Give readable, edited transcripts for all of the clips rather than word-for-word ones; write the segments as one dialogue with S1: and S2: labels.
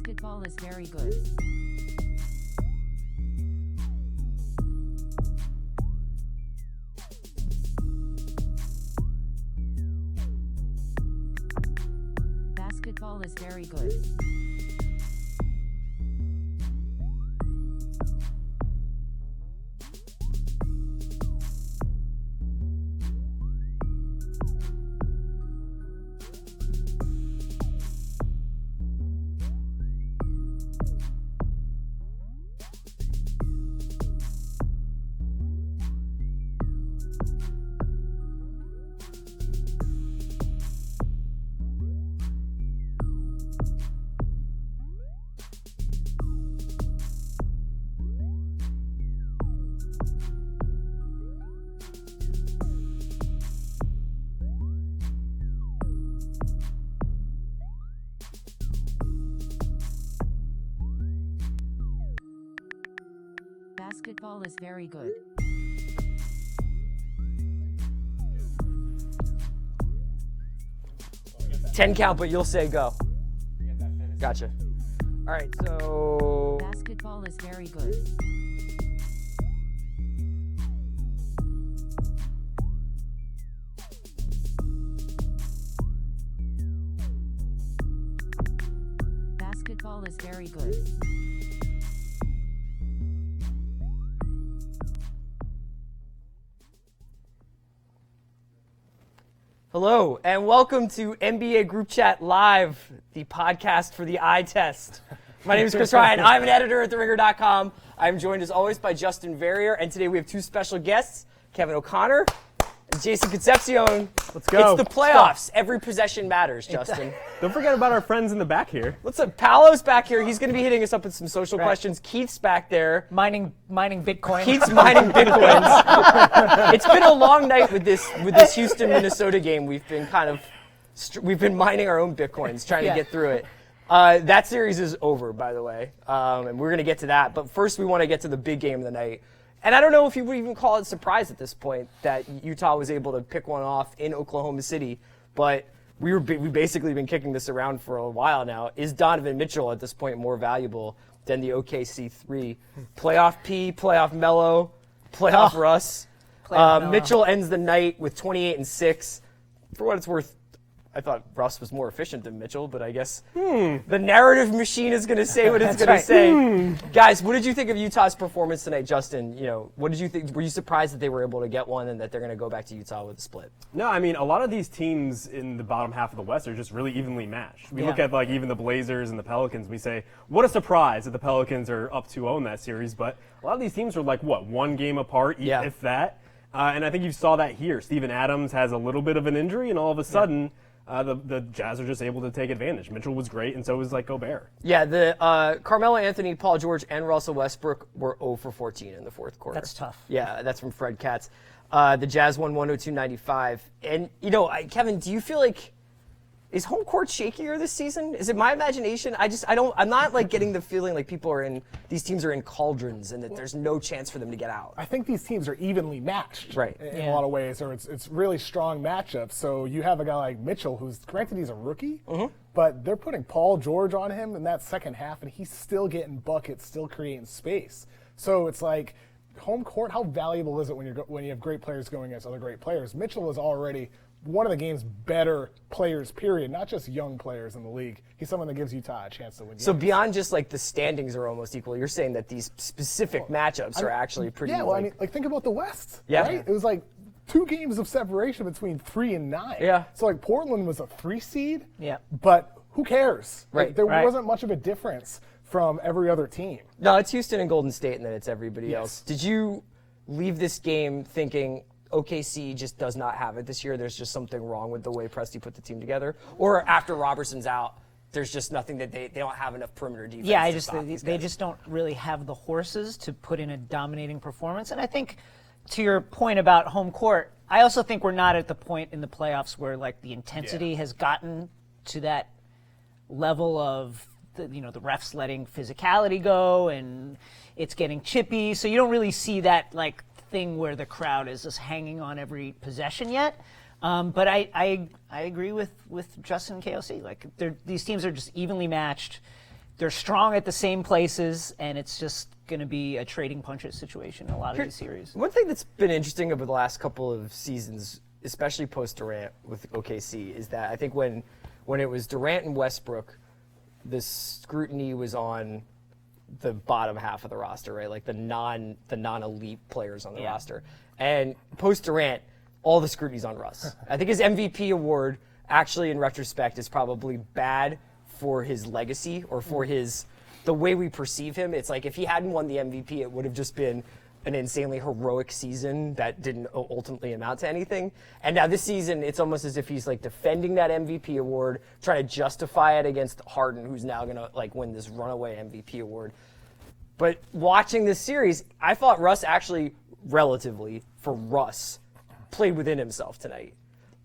S1: Basketball is very good. Basketball is very good. Basketball is very good.
S2: Ten count, but you'll say go. Gotcha. All right, so
S1: Basketball is very good. Basketball is very good.
S2: hello and welcome to NBA Group Chat Live, the podcast for the eye test. My name is Chris Ryan. I'm an editor at TheRinger.com. I'm joined as always by Justin Verrier, and today we have two special guests, Kevin O'Connor and Jason Concepcion.
S3: Let's go.
S2: It's the playoffs. Every possession matters, Justin.
S3: Don't forget about our friends in the back here.
S2: What's up? Paolo's back here. He's going to be hitting us up with some social questions. Keith's back there.
S4: Mining Bitcoin.
S2: Keith's mining Bitcoins. It's been a long night with this Houston-Minnesota game. We've been mining our own Bitcoins, trying to get through it. That series is over, by the way, and we're going to get to that. But first, we want to get to the big game of the night. And I don't know if you would even call it surprise at this point that Utah was able to pick one off in Oklahoma City, but we've basically been kicking this around for a while now. Is Donovan Mitchell at this point more valuable than the OKC 3? Playoff P, playoff Melo, playoff Russ. Mitchell ends the night with 28 and 6. For what it's worth, I thought Russ was more efficient than Mitchell, but I guess the narrative machine is going to say what it's going to say. Guys, what did you think of Utah's performance tonight, Justin? What did you think? Were you surprised that they were able to get one and that they're going to go back to Utah with a split?
S3: No, I mean, a lot of these teams in the bottom half of the West are just really evenly matched. We look at even the Blazers and the Pelicans, we say, what a surprise that the Pelicans are up 2-0 in that series, but a lot of these teams are one game apart, if that. And I think you saw that here. Steven Adams has a little bit of an injury, and all of a sudden, the Jazz are just able to take advantage. Mitchell was great, and so was Gobert. Yeah,
S2: the Carmelo Anthony, Paul George, and Russell Westbrook were 0 for 14 in the fourth quarter.
S4: That's tough.
S2: Yeah, that's from Fred Katz. The Jazz won 102-95. And, Kevin, do you feel like, is home court shakier this season? Is it my imagination? I'm not getting the feeling like these teams are in cauldrons and that there's no chance for them to get out.
S5: I think these teams are evenly matched in a lot of ways, or it's really strong matchups. So you have a guy like Mitchell, who's, granted he's a rookie, but they're putting Paul George on him in that second half, and he's still getting buckets, still creating space. So it's like, home court, how valuable is it when you have great players going against other great players? Mitchell is already one of the game's better players, period, not just young players in the league. He's someone that gives Utah a chance to win games.
S2: So beyond just the standings are almost equal, you're saying that these specific matchups are actually pretty.
S5: Yeah, well, think about the West.
S2: Yeah.
S5: Right? It was 2 games of separation between 3 and 9.
S2: Yeah.
S5: So Portland was a 3 seed.
S4: Yeah.
S5: But who cares?
S2: Right.
S5: There wasn't much of a difference from every other team.
S2: No, it's Houston and Golden State, and then it's everybody else. Did you leave this game thinking OKC just does not have it this year? There's just something wrong with the way Presti put the team together? Or after Robertson's out, there's just nothing that they don't have enough perimeter defense?
S4: Yeah, they just don't really have the horses to put in a dominating performance. And I think, to your point about home court, I also think we're not at the point in the playoffs where the intensity has gotten to that level of the refs letting physicality go and it's getting chippy. So you don't really see that thing where the crowd is just hanging on every possession yet. But I agree with Justin and KOC. These teams are just evenly matched. they're strong at the same places, and it's just going to be a trading punches situation in a lot of these series.
S2: One thing that's been interesting over the last couple of seasons, especially post Durant with OKC, is that I think when it was Durant and Westbrook, the scrutiny was on the bottom half of the roster, right? Like the non-elite players on the roster. And post Durant, all the scrutiny's on Russ. I think his MVP award, actually in retrospect, is probably bad for his legacy or for the way we perceive him. It's like if he hadn't won the MVP, it would have just been an insanely heroic season that didn't ultimately amount to anything. And now this season, it's almost as if he's like defending that MVP award, trying to justify it against Harden, who's now going to like win this runaway MVP award. But watching this series, I thought Russ actually, relatively, for Russ, played within himself tonight.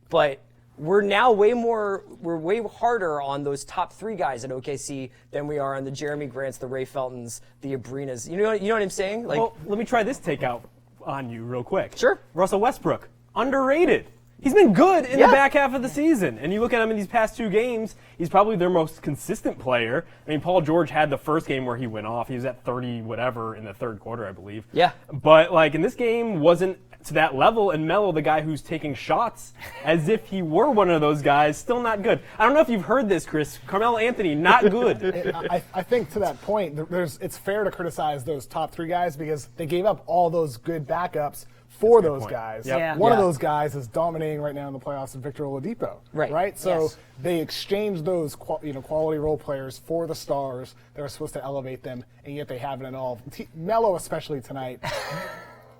S2: But we're now way harder on those top three guys at OKC than we are on the Jeremy Grants, the Ray Feltons, the Abrinas. You know what I'm saying? Like,
S3: well, let me try this takeout on you real quick.
S2: Sure.
S3: Russell Westbrook, underrated. He's been good in the back half of the season. And you look at him in these past 2 games, he's probably their most consistent player. I mean, Paul George had the first game where he went off. He was at 30 whatever in the third quarter, I believe.
S2: Yeah.
S3: But, like, in this game wasn't to that level, and Melo, the guy who's taking shots as if he were one of those guys, still not good. I don't know if you've heard this, Chris. Carmelo Anthony, not good.
S5: I think to that point, it's fair to criticize those top 3 guys because they gave up all those good backups for those guys.
S3: Yep.
S4: Yeah.
S5: One of those guys is dominating right now in the playoffs in Victor Oladipo. Right? So they exchanged those quality role players for the stars that are supposed to elevate them, and yet they haven't at all. Melo especially tonight.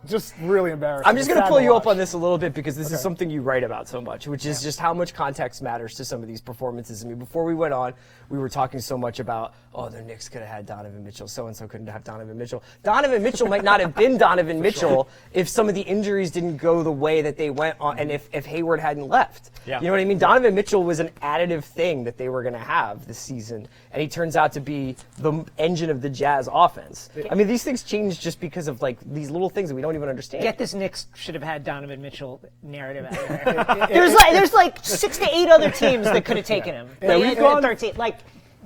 S5: Just really embarrassing.
S2: I'm just going to pull you up on this a little bit because this is something you write about so much, which is just how much context matters to some of these performances. I mean, before we went on, we were talking so much about, the Knicks could have had Donovan Mitchell, so-and-so couldn't have Donovan Mitchell. Donovan Mitchell might not have been Donovan Mitchell if some of the injuries didn't go the way that they went on, and if Hayward hadn't left.
S3: Yeah.
S2: You know what I mean? Donovan Mitchell was an additive thing that they were going to have this season, and he turns out to be the engine of the Jazz offense. I mean, these things change just because of like these little things that we don't even understand.
S4: Get this Knicks should have had Donovan Mitchell narrative out of there. there's like 6 to 8 other teams that could have taken him.
S3: we've gone
S4: 13. Like,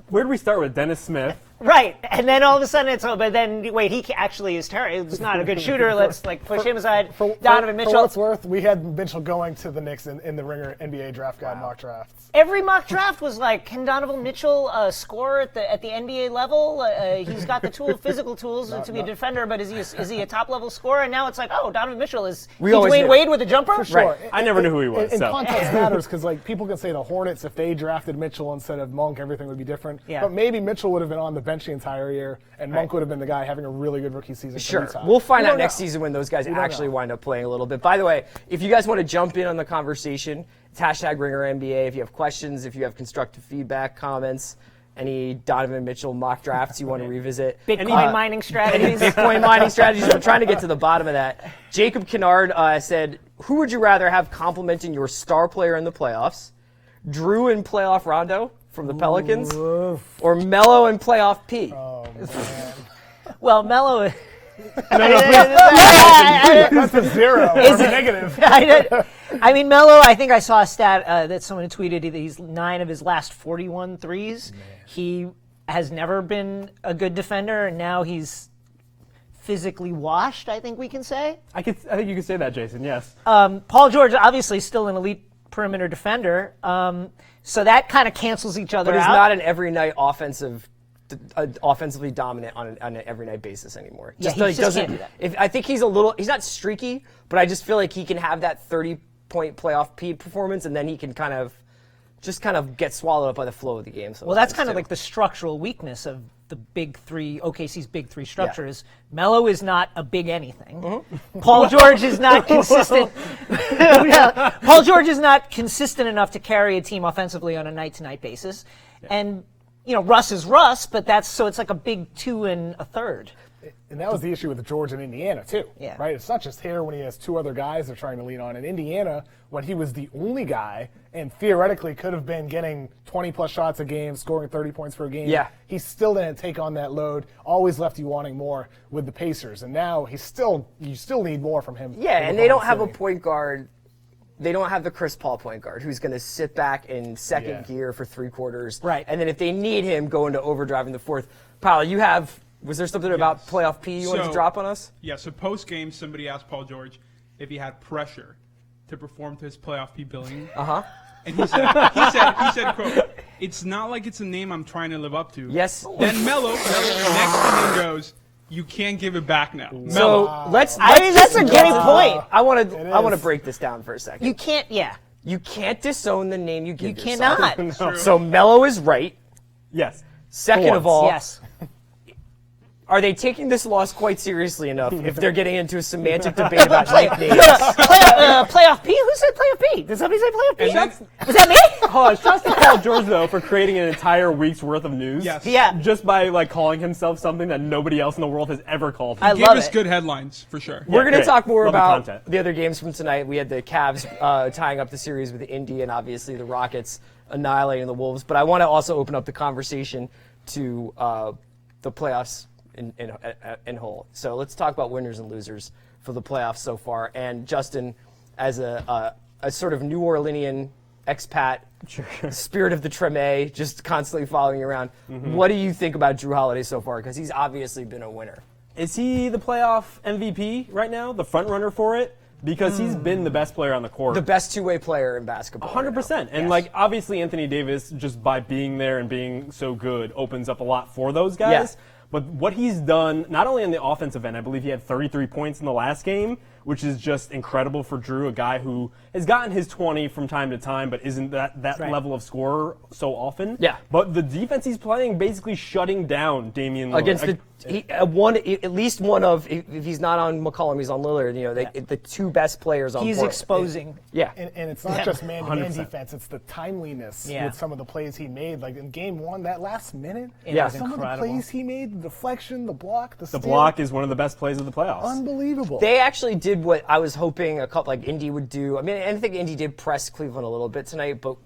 S3: where did we start with? Dennis Smith.
S4: right, and then all of a sudden but then wait, he actually is terrible. He's not a good shooter. Let's like push him aside. Donovan Mitchell.
S5: For what it's worth, we had Mitchell going to the Knicks in the Ringer NBA Draft Guide mock drafts.
S4: Every mock draft was like, can Donovan Mitchell score at the NBA level? He's got the physical tools to be a defender, but is he a top level scorer? And now it's like, Donovan Mitchell is Dwayne Wade with a jumper?
S5: For sure.
S2: Right.
S3: I never knew who he was.
S5: And
S3: so.
S5: context matters because like people can say the Hornets, if they drafted Mitchell instead of Monk, everything would be different.
S4: Yeah.
S5: But maybe Mitchell would have been on the bench the entire year, and Monk would have been the guy having a really good rookie season.
S2: Sure.
S5: For Utah.
S2: We'll find
S5: We
S2: out
S5: don't
S2: next
S5: know.
S2: season when those guys
S5: don't
S2: actually
S5: know.
S2: wind up playing a little bit. By the way, if you guys want to jump in on the conversation, it's #RingerNBA. If you have questions, if you have constructive feedback, comments, any Donovan Mitchell mock drafts you want to revisit.
S4: Bitcoin mining strategies.
S2: Bitcoin mining strategies. We're trying to get to the bottom of that. Jacob Kennard said, who would you rather have complimenting your star player in the playoffs? Drew and playoff Rondo from the Pelicans? Or Melo and playoff P?
S5: Oh, man.
S4: Well, Melo.
S5: That's a 0 or a negative.
S4: I mean, Melo, I think I saw a stat that someone tweeted that he's 9 of his last 41 threes. He has never been a good defender, and now he's physically washed, I think we can say.
S3: I think you could say that, Jason, yes.
S4: Paul George, obviously, still an elite perimeter defender. So that kind of cancels each other
S2: But he's
S4: out.
S2: not an every night offensively dominant on an every night basis anymore.
S4: Yeah, he
S2: like,
S4: just can't do that.
S2: I think he's not streaky, but I just feel like he can have that 30-point playoff P performance, and then he can kind of get swallowed up by the flow of the game.
S4: Well, that's kind of like the structural weakness of the big three, OKC's big three structure is Melo is not a big anything. Paul George is not consistent. Paul George is not consistent enough to carry a team offensively on a night-to-night basis. And, Russ is Russ, but it's like a big 2 and a third.
S5: And that was the issue with George in Indiana, too.
S4: Yeah.
S5: Right? It's not just here when he has 2 other guys they're trying to lean on. In Indiana, when he was the only guy and theoretically could have been getting 20-plus shots a game, scoring 30 points per game, he still didn't take on that load, always left you wanting more with the Pacers. And now you still need more from him.
S2: Yeah, and they don't have a point guard they don't have the Chris Paul point guard who's going to sit back in second gear for 3 quarters.
S4: Right.
S2: And then if they need him, go into overdrive in the fourth. Paolo, was there something about playoff P you wanted to drop on us?
S6: Yeah, so post-game, somebody asked Paul George if he had pressure to perform to his playoff P billing.
S2: Uh-huh.
S6: And he said, quote, "It's not like it's a name I'm trying to live up to."
S2: Yes.
S6: Then Melo next to him goes, "You can't give it back now."
S2: So let's
S4: that's a great point.
S2: I want to break this down for a second.
S4: You can't,
S2: You can't disown the name you give
S4: you
S2: yourself.
S4: cannot.
S2: So Melo is right.
S3: Yes.
S2: Second of all,
S4: Yes.
S2: are they taking this loss quite seriously enough if they're getting into a semantic debate about nicknames?
S4: Playoff P? Who said playoff P? Did somebody say playoff P?
S6: And then-
S4: Was that me?
S3: Hold on, shouts to Paul George, though, for creating an entire week's worth of news.
S6: Yes.
S4: Yeah.
S3: Just by, calling himself something that nobody else in the world has ever called him.
S4: I
S6: Give
S4: love
S6: us
S4: it.
S6: good headlines, for sure.
S2: We're going to
S3: great.
S2: talk more
S3: Love the
S2: about
S3: content.
S2: the other games from tonight. We had the Cavs tying up the series with Indy and obviously the Rockets annihilating the Wolves. But I want to also open up the conversation to the playoffs in whole. So let's talk about winners and losers for the playoffs so far. And Justin, as a sort of New Orleanian expat, spirit of the Treme, just constantly following you around, what do you think about Drew Holiday so far? Because he's obviously been a winner.
S3: Is he the playoff MVP right now, the front runner for it? Because he's been the best player on the court.
S2: The best two-way player in basketball.
S3: 100%. And, obviously Anthony Davis, just by being there and being so good, opens up a lot for those guys.
S2: Yeah.
S3: But what he's done, not only on the offensive end, I believe he had 33 points in the last game, which is just incredible for Drew, a guy who has gotten his 20 from time to time, but isn't that
S4: right.
S3: level of scorer so often.
S2: Yeah.
S3: But the defense he's playing, basically shutting down Damian Lillard.
S2: Against at least one of, if he's not on McCollum, he's on Lillard. The two best players on
S4: He's
S2: Portland.
S4: exposing.
S2: Yeah.
S5: And it's not just man-to-man
S3: 100%.
S5: defense; it's the timeliness
S4: Yeah.
S5: with some of the plays he made. Like in Game 1, that last minute,
S2: Yeah.
S4: was
S5: some
S4: incredible.
S5: of the plays he made, the deflection, the block, the
S3: The
S5: steal,
S3: block is one of the best plays of the playoffs.
S5: unbelievable.
S2: They actually did what I was hoping a couple like Indy would do. I mean, I think Indy did press Cleveland a little bit tonight, but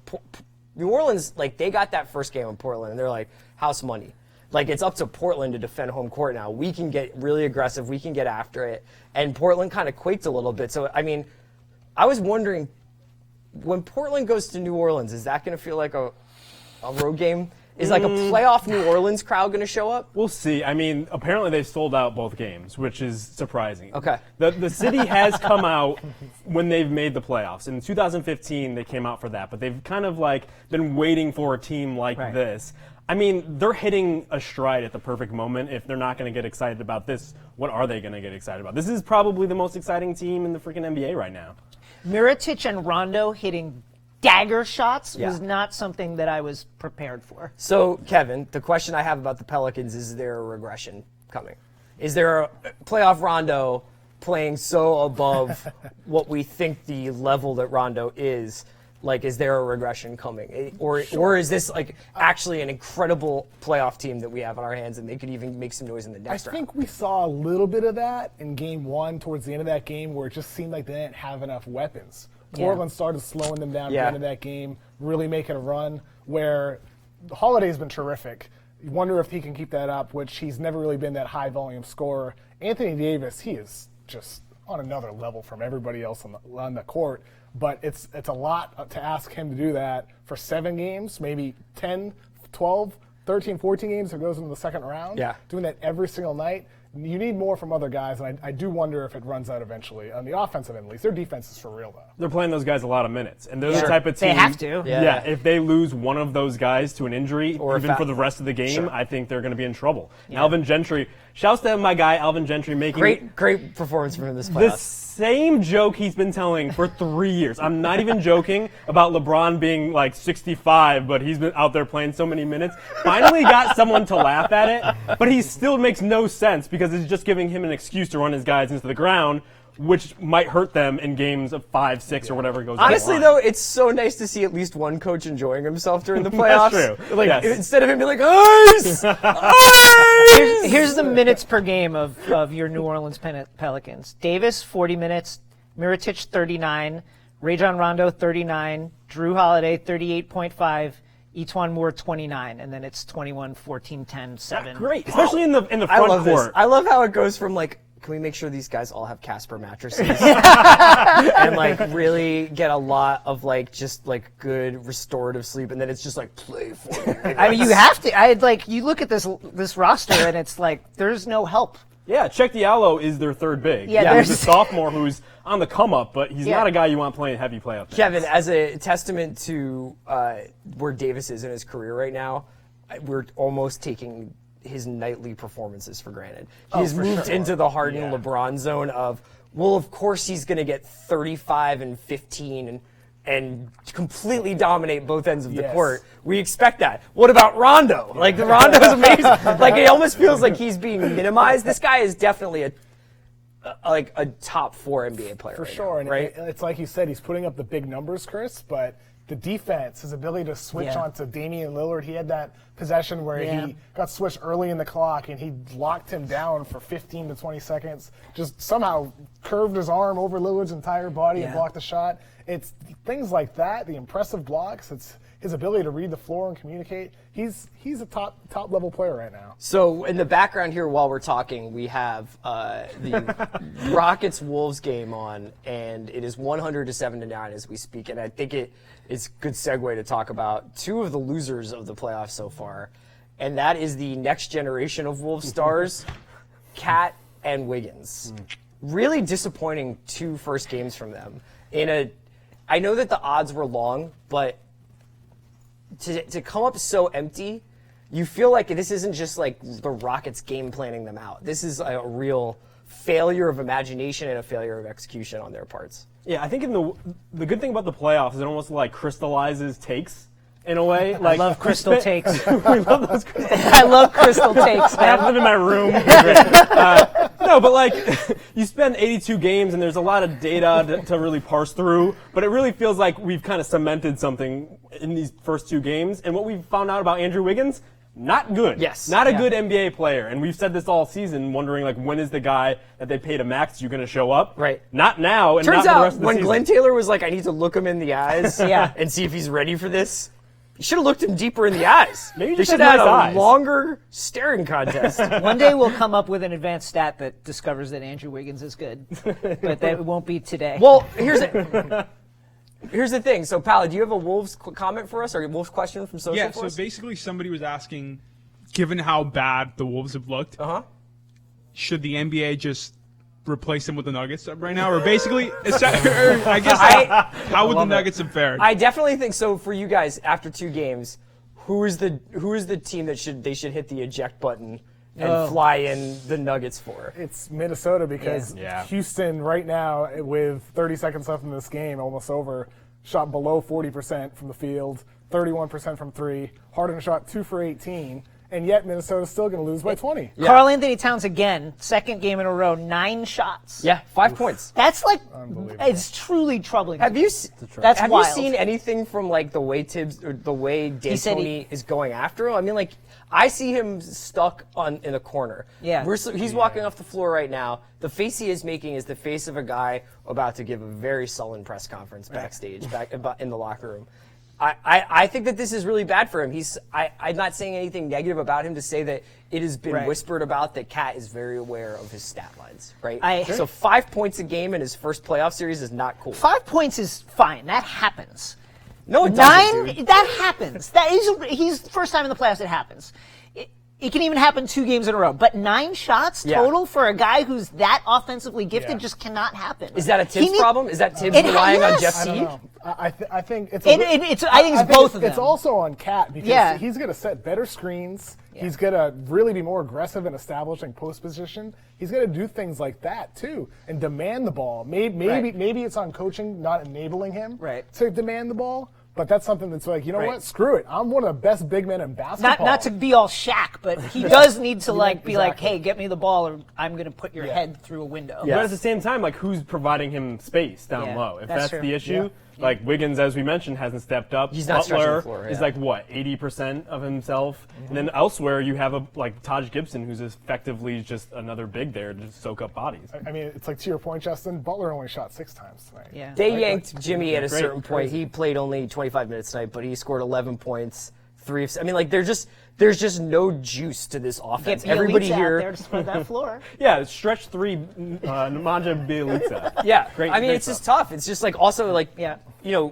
S2: New Orleans, they got that first game in Portland, and they're like, house money. It's up to Portland to defend home court now. We can get really aggressive. We can get after it. And Portland kind of quaked a little bit. So, I mean, I was wondering, when Portland goes to New Orleans, is that going to feel like a road game? Is a playoff New Orleans crowd going to show up?
S3: We'll see. I mean, apparently they've sold out both games, which is surprising.
S2: Okay.
S3: The city has come out when they've made the playoffs. In 2015, they came out for that, but they've kind of been waiting for a team like
S4: Right.
S3: this. I mean, they're hitting a stride at the perfect moment. If they're not going to get excited about this, what are they going to get excited about? This is probably the most exciting team in the freaking NBA right now.
S4: Mirotic and Rondo hitting dagger shots
S2: Yeah.
S4: was not something that I was prepared for.
S2: So, Kevin, the question I have about the Pelicans is there a regression coming? Is there a playoff Rondo playing so above what we think the level that Rondo is? Is there a regression coming? Or is this, actually an incredible playoff team that we have on our hands and they could even make some noise in the next
S5: I
S2: round?
S5: think we saw a little bit of that in Game 1 towards the end of that game where it just seemed like they didn't have enough weapons. Portland started slowing them down at the end of that game, really making a run where Holiday's been terrific. You wonder if he can keep that up, which he's never really been that high-volume scorer. Anthony Davis, he is just on another level from everybody else on the court, but it's a lot to ask him to do that for 7 games, maybe 10, 12, 13, 14 games if it goes into the second round.
S2: Yeah.
S5: Doing that every single night. You need more from other guys, and I do wonder if it runs out eventually. On the offensive end, at least, their defense is for real, though.
S3: They're playing those guys a lot of minutes, and they're the type of
S4: They
S3: team.
S4: have to.
S2: Yeah.
S3: If they lose one of those guys to an injury,
S2: Or a
S3: even
S2: foul.
S3: for the rest of the game,
S2: Sure.
S3: I think they're going to be in trouble. Alvin Gentry, shouts to my guy Alvin Gentry making
S2: Great performance from him this
S3: the
S2: playoffs.
S3: same joke he's been telling for 3 years. I'm not even joking about LeBron being 65, but he's been out there playing so many minutes. Finally got someone to laugh at it, but he still makes no sense because it's just giving him an excuse to run his guys into the ground, which might hurt them in games of 5, 6, or whatever goes on.
S2: Honestly, though, it's so nice to see at least one coach enjoying himself during the playoffs.
S3: That's true. Yes.
S2: Instead of him being like, ice! Ice!
S4: Here's the minutes per game of your New Orleans Pelicans. Davis, 40 minutes. Mirotic, 39. Rajon Rondo, 39. Drew Holiday, 38.5. Etuan Moore, 29. And then it's 21, 14, 10, 7.
S3: Great, especially in the front
S2: I love
S3: court.
S2: this. I love how it goes from can we make sure these guys all have Casper mattresses and like really get a lot of like just like good restorative sleep, and then it's just like play for me.
S4: I mean, you have to. You look at this roster, and it's like there's no help.
S3: Yeah, Check Diallo is their third big.
S4: Yeah,
S3: he's a sophomore who's on the come up, but he's not a guy you want playing heavy playoff minutes.
S2: Kevin, as a testament to where Davis is in his career right now, we're almost taking his nightly performances for granted. He's moved into the Harden LeBron zone of, well, of course he's going to get 35 and 15 and completely dominate both ends of the court. We expect that. What about Rondo? Like, Rondo's amazing. Like, it almost feels like he's being minimized. This guy is definitely a top 4 NBA player.
S5: For
S2: right
S5: sure.
S2: now,
S5: And
S2: right?
S5: it's like you said, he's putting up the big numbers, Chris, but the defense, his ability to switch onto Damian Lillard, he had that possession where he got switched early in the clock and he locked him down for 15 to 20 seconds, just somehow curved his arm over Lillard's entire body and blocked the shot. It's things like that, the impressive blocks, it's his ability to read the floor and communicate. He's a top level player right now.
S2: So in the background here, while we're talking, we have the Rockets-Wolves game on, and it is 100-7-9 as we speak. And I think it's a good segue to talk about two of the losers of the playoffs so far, and that is the next generation of Wolves stars, Cat and Wiggins. Really disappointing 2 first games from them. I know that the odds were long, but to come up so empty, you feel like this isn't just like the Rockets game planning them out. This is a real failure of imagination and a failure of execution on their parts.
S3: Yeah, I think the good thing about the playoffs is it almost like crystallizes takes in a way. Like,
S4: I love crystal takes.
S3: we love those crystal
S4: I love crystal takes.
S3: I have them in my room. No, but like you spend 82 games and there's a lot of data to really parse through, but it really feels like we've kind of cemented something in these first 2 games. And what we've found out about Andrew Wiggins, not good.
S2: Yes.
S3: Not a good NBA player. And we've said this all season, wondering like when is the guy that they paid a max you going to show up?
S2: Right.
S3: Not now. And
S2: Turns
S3: not for the
S2: out
S3: rest of the
S2: when
S3: season.
S2: Glenn Taylor was like, I need to look him in the eyes
S4: Yeah.
S2: and see if he's ready for this, you should have looked him deeper in the eyes.
S3: Maybe
S2: they
S3: just
S2: should
S3: has
S2: have had
S3: nice
S2: a
S3: eyes.
S2: longer staring contest.
S4: One day we'll come up with an advanced stat that discovers that Andrew Wiggins is good, but that won't be today.
S2: Well, here's the thing. So, Pally, do you have a Wolves comment for us or a Wolves question from social
S6: Yeah,
S2: for
S6: so
S2: us?
S6: basically somebody was asking, given how bad the Wolves have looked, should the NBA just replace them with the Nuggets right now? Or basically, I guess, how would the Nuggets have fared?
S2: I definitely think so. For you guys, after 2 games, who is the team that they should hit the eject button and fly in the Nuggets for?
S5: It's Minnesota because
S3: Yeah.
S5: Houston right now, with 30 seconds left in this game, almost over, shot below 40% from the field, 31% from 3. Harden shot 2 for 18. And yet Minnesota's still going to lose by 20.
S2: Yeah.
S4: Karl Anthony Towns again, second game in a row, 9 shots.
S2: Yeah, 5 points.
S4: That's like,
S5: Unbelievable.
S4: it's truly troubling.
S2: Have you
S4: That's
S2: have
S4: wild.
S2: you seen anything from like the way Tibbs or the way
S4: said
S2: D'Antoni is going after him? I mean, like I see him stuck in a corner.
S4: Yeah.
S2: He's walking off the floor right now. The face he is making is the face of a guy about to give a very sullen press conference backstage, back in the locker room. I think that this is really bad for him. I'm not saying anything negative about him to say that it has been whispered about that Cat is very aware of his stat lines, right? So 5 points a game in his first playoff series is not cool.
S4: 5 points is fine. That happens.
S2: No, it doesn't,
S4: 9,
S2: dude.
S4: that happens. He's first time in the playoffs. It happens. It can even happen 2 games in a row. But 9 shots total for a guy who's that offensively gifted just cannot happen.
S2: Is that a Tibbs problem? Is that Tibbs
S4: It-
S2: relying on
S4: yes.
S2: Jeff
S5: I don't
S2: Teague?
S5: know. I think it's.
S4: I think it's both of them.
S5: It's also on Cat because
S4: Yeah.
S5: he's going to set better screens. He's going to really be more aggressive in establishing post position. He's going to do things like that too and demand the ball. Maybe it's on coaching not enabling him to demand the ball. But that's something that's like, you know what? Screw it. I'm one of the best big men in basketball.
S4: Not to be all Shaq, but he does need to be like,
S5: exactly.
S4: hey, get me the ball, or I'm going to put your head through a window.
S3: But at the same time, like, who's providing him space down
S4: Yeah,
S3: low? If
S4: that's
S3: that's
S4: true.
S3: the issue, like Wiggins, as we mentioned, hasn't stepped up.
S2: He's not stretching
S3: Butler
S2: the floor,
S3: is
S2: yeah.
S3: like what 80% of himself, and then elsewhere you have like Taj Gibson, who's effectively just another big there to just soak up bodies.
S5: I mean, it's like to your point, Justin. Butler only shot 6 times tonight.
S4: Yeah.
S2: They yanked Jimmy at a
S3: Great,
S2: certain point.
S3: crazy.
S2: He played only 25 minutes tonight, but he scored 11 points, 3 of. I mean, like there's just no juice to this offense.
S4: Get
S2: Everybody
S4: Bielitsa
S2: here.
S4: out there to spread that floor.
S3: Yeah, stretch 3, Nemanja Bjelica.
S2: Yeah,
S3: Great,
S2: I mean,
S3: great
S2: it's just
S3: stuff.
S2: tough. It's just like also like
S4: Yeah.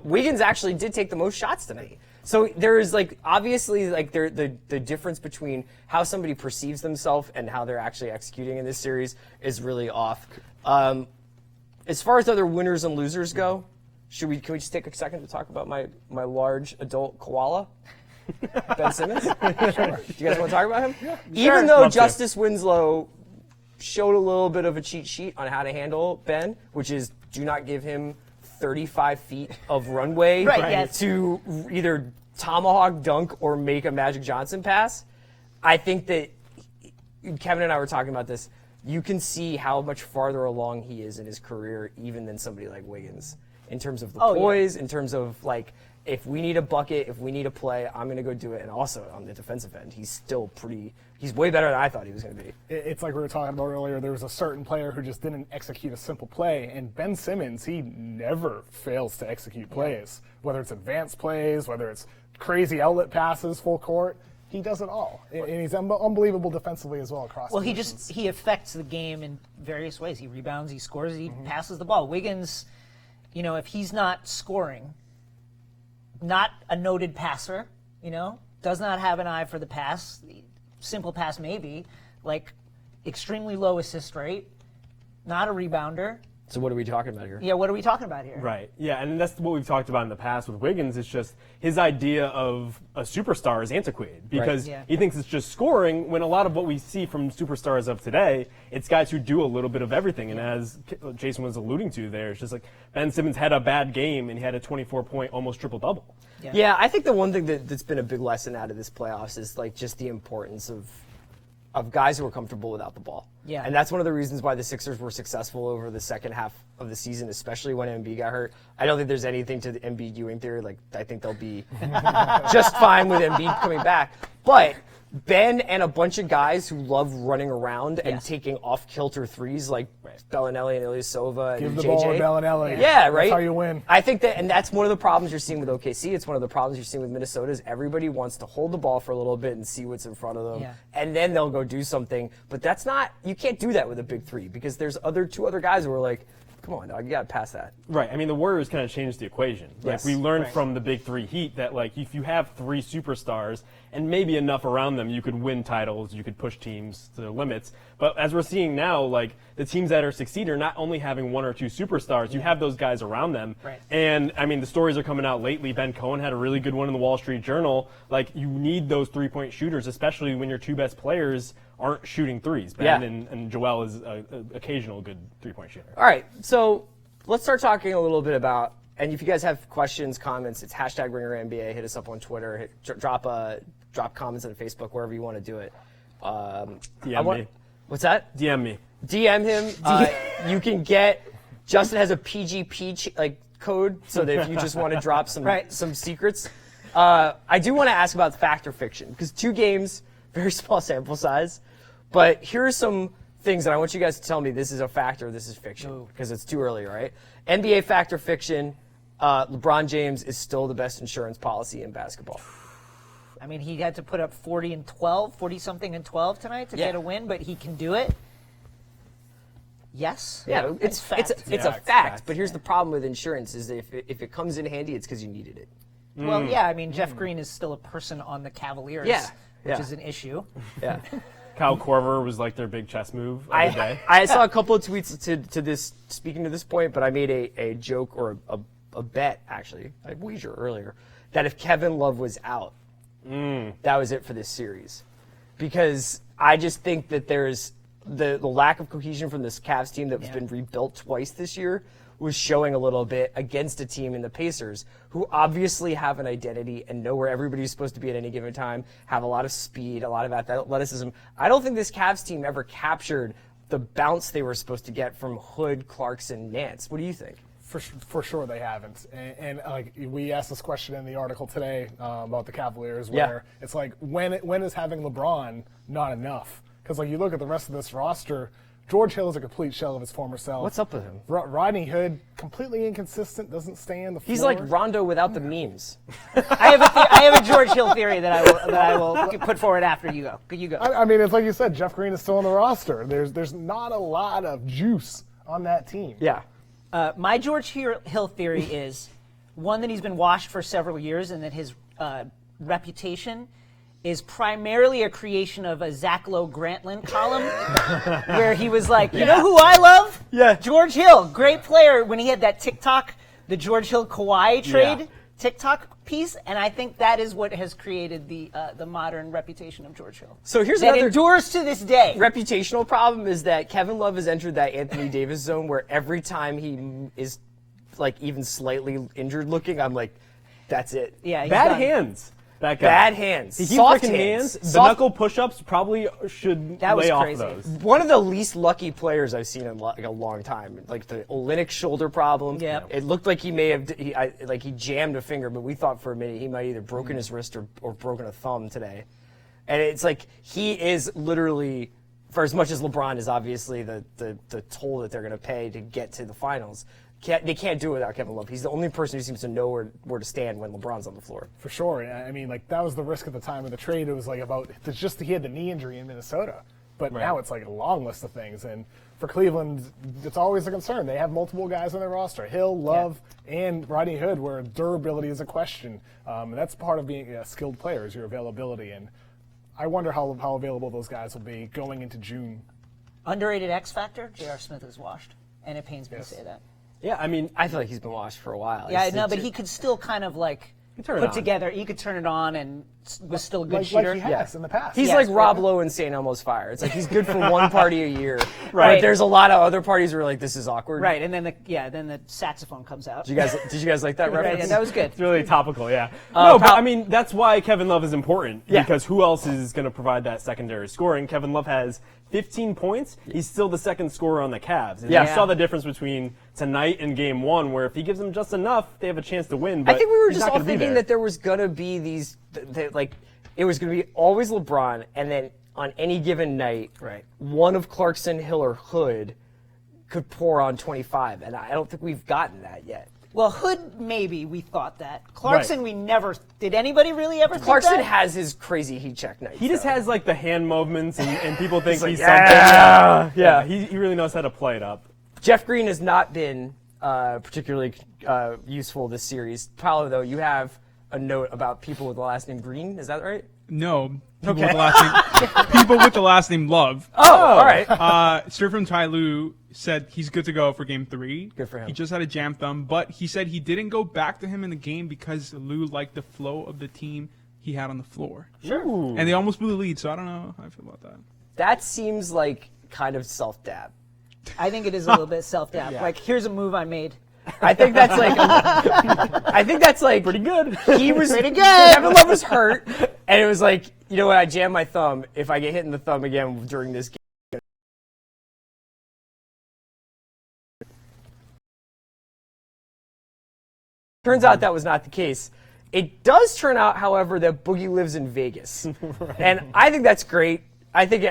S2: Wiggins actually did take the most shots tonight. So there is like obviously like the difference between how somebody perceives themselves and how they're actually executing in this series is really off. As far as other winners and losers go, can we just take a second to talk about my large adult koala, Ben Simmons? Sure. Do you guys want to talk about him? Yeah. Even though Justice Winslow showed a little bit of a cheat sheet on how to handle Ben, which is do not give him 35 feet of runway to either tomahawk dunk or make a Magic Johnson pass. I think that Kevin and I were talking about this. You can see how much farther along he is in his career even than somebody like Wiggins in terms of the poise, in terms of like if we need a bucket, if we need a play, I'm going to go do it. And also on the defensive end, he's way better than I thought he was going to be.
S5: It's like we were talking about earlier. There was a certain player who just didn't execute a simple play, and Ben Simmons, he never fails to execute plays, whether it's advanced plays, whether it's crazy outlet passes, full court. He does it all, and he's unbelievable defensively as well across.
S4: Well,
S5: the
S4: he affects the game in various ways. He rebounds, he scores, he passes the ball. Wiggins, if he's not scoring, not a noted passer, does not have an eye for the pass, simple pass maybe, like extremely low assist rate, not a rebounder.
S2: So what are we talking about here?
S4: Yeah, what are we talking about here?
S3: Right. Yeah, and that's what we've talked about in the past with Wiggins. It's just his idea of a superstar is antiquated because he thinks it's just scoring when a lot of what we see from superstars of today, it's guys who do a little bit of everything. And as Jason was alluding to there, it's just like Ben Simmons had a bad game and he had a 24-point almost triple-double.
S2: Yeah, I think the one thing that's been a big lesson out of this playoffs is like just the importance of guys who are comfortable without the ball.
S4: Yeah.
S2: And that's one of the reasons why the Sixers were successful over the second half of the season, especially when Embiid got hurt. I don't think there's anything to the Embiid Ewing theory. Like, I think they'll be just fine with Embiid coming back. But Ben and a bunch of guys who love running around and taking off-kilter threes like Bellinelli and Ilyasova and
S5: Give the
S2: JJ.
S5: ball to Bellinelli.
S2: Yeah, right?
S5: That's how you win.
S2: I think that, and that's one of the problems you're seeing with OKC. It's one of the problems you're seeing with Minnesota is everybody wants to hold the ball for a little bit and see what's in front of them, and then they'll go do something. But that's not, you can't do that with a big three because there's two other guys who are like, come on, dog, you got to pass that.
S3: Right. I mean, the Warriors kind of changed the equation. Like, we learned from the Big Three Heat that, like, if you have three superstars and maybe enough around them, you could win titles, you could push teams to their limits. But as we're seeing now, like, the teams that are succeeding are not only having one or two superstars, you have those guys around them.
S4: Right.
S3: And, I mean, the stories are coming out lately. Ben Cohen had a really good one in the Wall Street Journal. Like, you need those three-point shooters, especially when your two best players aren't shooting threes. Ben and Joel is an occasional good three-point shooter.
S2: All right, so let's start talking a little bit about, and if you guys have questions, comments, it's #RingerNBA. Hit us up on Twitter. Drop comments on Facebook, wherever you want to do it.
S3: DM me.
S2: What's that?
S3: DM me.
S2: DM him. You can get, Justin has a PGP code, so that if you just want to drop some secrets. I do want to ask about fact or fiction, because 2 games, very small sample size, but here are some things that I want you guys to tell me this is a fact or this is fiction, because it's too early, right? NBA fact or fiction, LeBron James is still the best insurance policy in basketball.
S4: I mean, he had to put up 40-something and 12 tonight to get a win, but he can do it. Yes.
S2: Yeah, it's a fact, but here's the problem with insurance is that if it comes in handy, it's because you needed it.
S4: Well, yeah, I mean, Jeff Green is still a person on the Cavaliers, which is an issue.
S2: Yeah.
S3: Kyle Korver was like their big chess move of the day.
S2: I saw a couple of tweets to this, speaking to this point, but I made a joke or a bet, actually, a wager earlier, that if Kevin Love was out, that was it for this series. Because I just think that there's the lack of cohesion from this Cavs team that's been rebuilt twice this year was showing a little bit against a team in the Pacers who obviously have an identity and know where everybody's supposed to be at any given time, have a lot of speed, a lot of athleticism. I don't think this Cavs team ever captured the bounce they were supposed to get from Hood, Clarkson, Nance. What do you think?
S5: For sure they haven't. And like we asked this question in the article today about the Cavaliers, where it's like when is having LeBron not enough? Because like you look at the rest of this roster, George Hill is a complete shell of his former self.
S2: What's up with him?
S5: Rodney Hood, completely inconsistent, doesn't stay on the floor.
S2: He's like Rondo without the memes.
S4: I have a George Hill theory that I will put forward after you go. You go.
S5: I mean, it's like you said, Jeff Green is still on the roster. There's not a lot of juice on that team.
S2: Yeah.
S4: My George Hill theory is one that he's been washed for several years, and that his reputation is primarily a creation of a Zach Lowe Grantland column where he was like, you know who I love?
S2: Yeah.
S4: George Hill, great player, when he had that TikTok, the George Hill Kawhi trade TikTok piece, and I think that is what has created the modern reputation of George Hill.
S2: So here's
S4: that
S2: another
S4: endures to this day.
S2: reputational problem is that Kevin Love has entered that Anthony Davis zone where every time he is like even slightly injured looking, I'm like, that's it.
S4: Yeah, he's
S3: Bad
S4: done.
S3: hands. That guy.
S2: Bad hands.
S3: He keeps
S2: Soft
S3: licking
S2: hands.
S3: The
S2: Soft-
S3: knuckle push-ups probably should
S4: That was
S3: lay off
S4: crazy.
S3: those.
S2: One of the least lucky players I've seen in like a long time. Like the Olynyk shoulder problem.
S4: Yep.
S2: It looked like he may have he jammed a finger, but we thought for a minute he might either broken his wrist or broken a thumb today. And it's like he is literally, for as much as LeBron is obviously the toll that they're going to pay to get to the finals, they can't do it without Kevin Love. He's the only person who seems to know where to stand when LeBron's on the floor.
S5: For sure. I mean, like, that was the risk at the time of the trade. It was like it's just he had the knee injury in Minnesota. But now it's like a long list of things. And for Cleveland, it's always a concern. They have multiple guys on their roster, Hill, Love, and Rodney Hood, where durability is a question. And that's part of being a skilled player, is your availability. And I wonder how available those guys will be going into June.
S4: Underrated X factor, J.R. Smith is washed, and it pains me to say that.
S3: Yeah, I mean,
S2: I feel like he's been washed for a while.
S4: Yeah, no, but he could still kind of like
S3: turn it
S4: put
S3: on.
S4: together. He could turn it on and was still a good
S5: Like
S4: shooter.
S5: he has in the past.
S2: He's
S4: Yeah,
S2: like
S4: it's
S2: Rob
S4: great.
S2: Lowe in St. Elmo's Fire. It's like he's good for one party a year.
S4: Right.
S2: But there's a lot of other parties where like this is awkward.
S4: Right, and then the saxophone comes out.
S2: Did you guys like that
S4: Right,
S2: reference?
S4: yeah, that was good.
S3: it's really topical, yeah. No, but
S2: Pal-
S3: I mean, that's why Kevin Love is important.
S2: Yeah.
S3: Because who else is going to provide that secondary scoring? Kevin Love has 15 points. He's still the second scorer on the Cavs. And
S2: Yeah.
S3: you saw the difference between tonight and game one, where if he gives them just enough, they have a chance to win. But
S2: I think we were
S3: he's
S2: just
S3: not
S2: all
S3: gonna be
S2: thinking
S3: there.
S2: that there was gonna be these, like, it was gonna be always LeBron, and then on any given night,
S4: Right.
S2: one of Clarkson, Hill, or Hood could pour on 25, and I don't think we've gotten that yet.
S4: Well, Hood, maybe we thought that. Clarkson,
S3: Right.
S4: we never. Did anybody really ever
S2: Clarkson
S4: think that?
S2: has his crazy heat check nights.
S3: He just
S2: though.
S3: has like the hand movements, and people think
S2: like,
S3: he's
S2: yeah,
S3: something.
S2: yeah.
S3: He really knows how to play it up.
S2: Jeff Green has not been particularly useful this series. Paolo, though, you have a note about people with the last name Green. Is that right?
S6: No. People with the last name. People with the last name Love.
S2: Oh, all right.
S6: Straight from Ty Lue said he's good to go for Game 3.
S2: Good for him.
S6: He just had a jam thumb, but he said he didn't go back to him in the game because Lue liked the flow of the team he had on the floor.
S2: Sure.
S6: And they almost blew the lead, so I don't know how I feel about that.
S2: That seems like kind of self-dab.
S4: I think it is a little bit self-doubt. Like, here's a move I made.
S2: I think that's like. I think that's like
S3: Pretty good.
S2: He was
S4: Pretty good.
S2: Kevin Love was hurt, and it was like, you know what? I jammed my thumb. If I get hit in the thumb again during this game. Turns out that was not the case. It does turn out, however, that Boogie lives in Vegas, and I think that's great. I think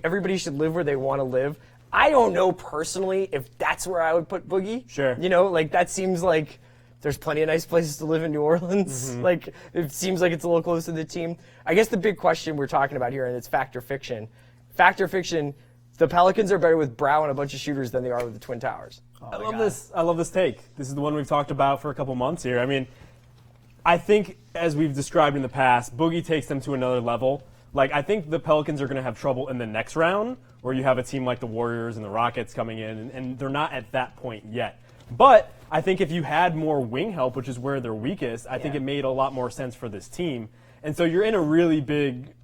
S2: everybody should live where they want to live. I don't know personally if that's where I would put Boogie.
S3: Sure.
S2: You know, like that seems like there's plenty of nice places to live in New Orleans.
S3: Mm-hmm.
S2: Like it seems like it's a little close to the team. I guess the big question we're talking about here, and it's factor fiction. Factor fiction. The Pelicans are better with Brow and a bunch of shooters than they are with the Twin Towers.
S3: I love this. I love this take. This is the one we've talked about for a couple months here. I mean, I think as we've described in the past, Boogie takes them to another level. Like, I think the Pelicans are going to have trouble in the next round, where you have a team like the Warriors and the Rockets coming in, and they're not at that point yet. But I think if you had more wing help, which is where they're weakest, I think it made a lot more sense for this team. And so you're in a really big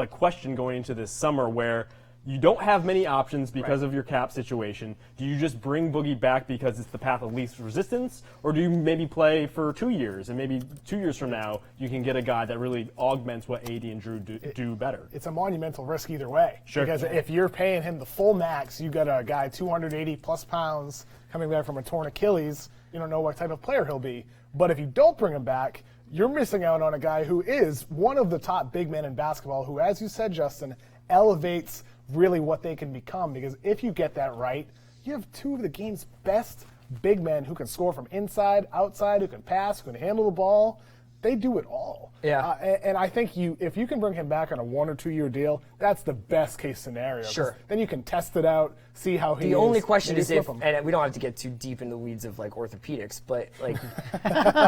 S3: question going into this summer where you don't have many options because of your cap situation. Do you just bring Boogie back because it's the path of least resistance? Or do you maybe play for 2 years, and maybe 2 years from now you can get a guy that really augments what AD and Drew do better?
S5: It's a monumental risk either way.
S3: Sure.
S5: Because if you're paying him the full max, you got a guy 280 plus pounds coming back from a torn Achilles. You don't know what type of player he'll be. But if you don't bring him back, you're missing out on a guy who is one of the top big men in basketball, who, as you said, Justin, elevates really what they can become. Because if you get that right, you have two of the game's best big men who can score from inside, outside, who can pass, who can handle the ball. They do it all.
S2: Yeah.
S5: And I think if you can bring him back on a 1 or 2 year deal, that's the best case scenario.
S2: Sure.
S5: Then you can test it out, see how he is.
S2: The only question
S5: maybe
S2: is
S5: flip
S2: if,
S5: him.
S2: and we don't have to get too deep in the weeds of like orthopedics, but like,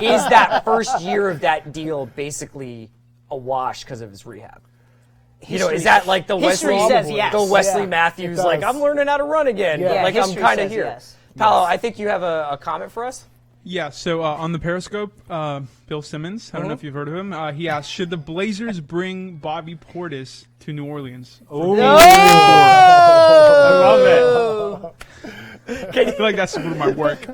S2: is that first year of that deal basically a wash because of his rehab? Is that like the
S4: History
S2: Wesley,
S4: says yes.
S2: the Wesley
S5: Yeah,
S2: Matthews,
S5: it
S2: like
S5: does.
S2: I'm learning how to run again,
S5: Yeah.
S2: like I'm
S4: history
S2: kind of
S4: says
S2: here.
S4: yes.
S2: Paolo, I think you have a comment for us.
S6: Yeah, so on the Periscope, Bill Simmons, I don't know if you've heard of him, he asked, should the Blazers bring Bobby Portis to New Orleans?
S3: Oh,
S2: I
S3: love
S6: I feel like that's one of my work.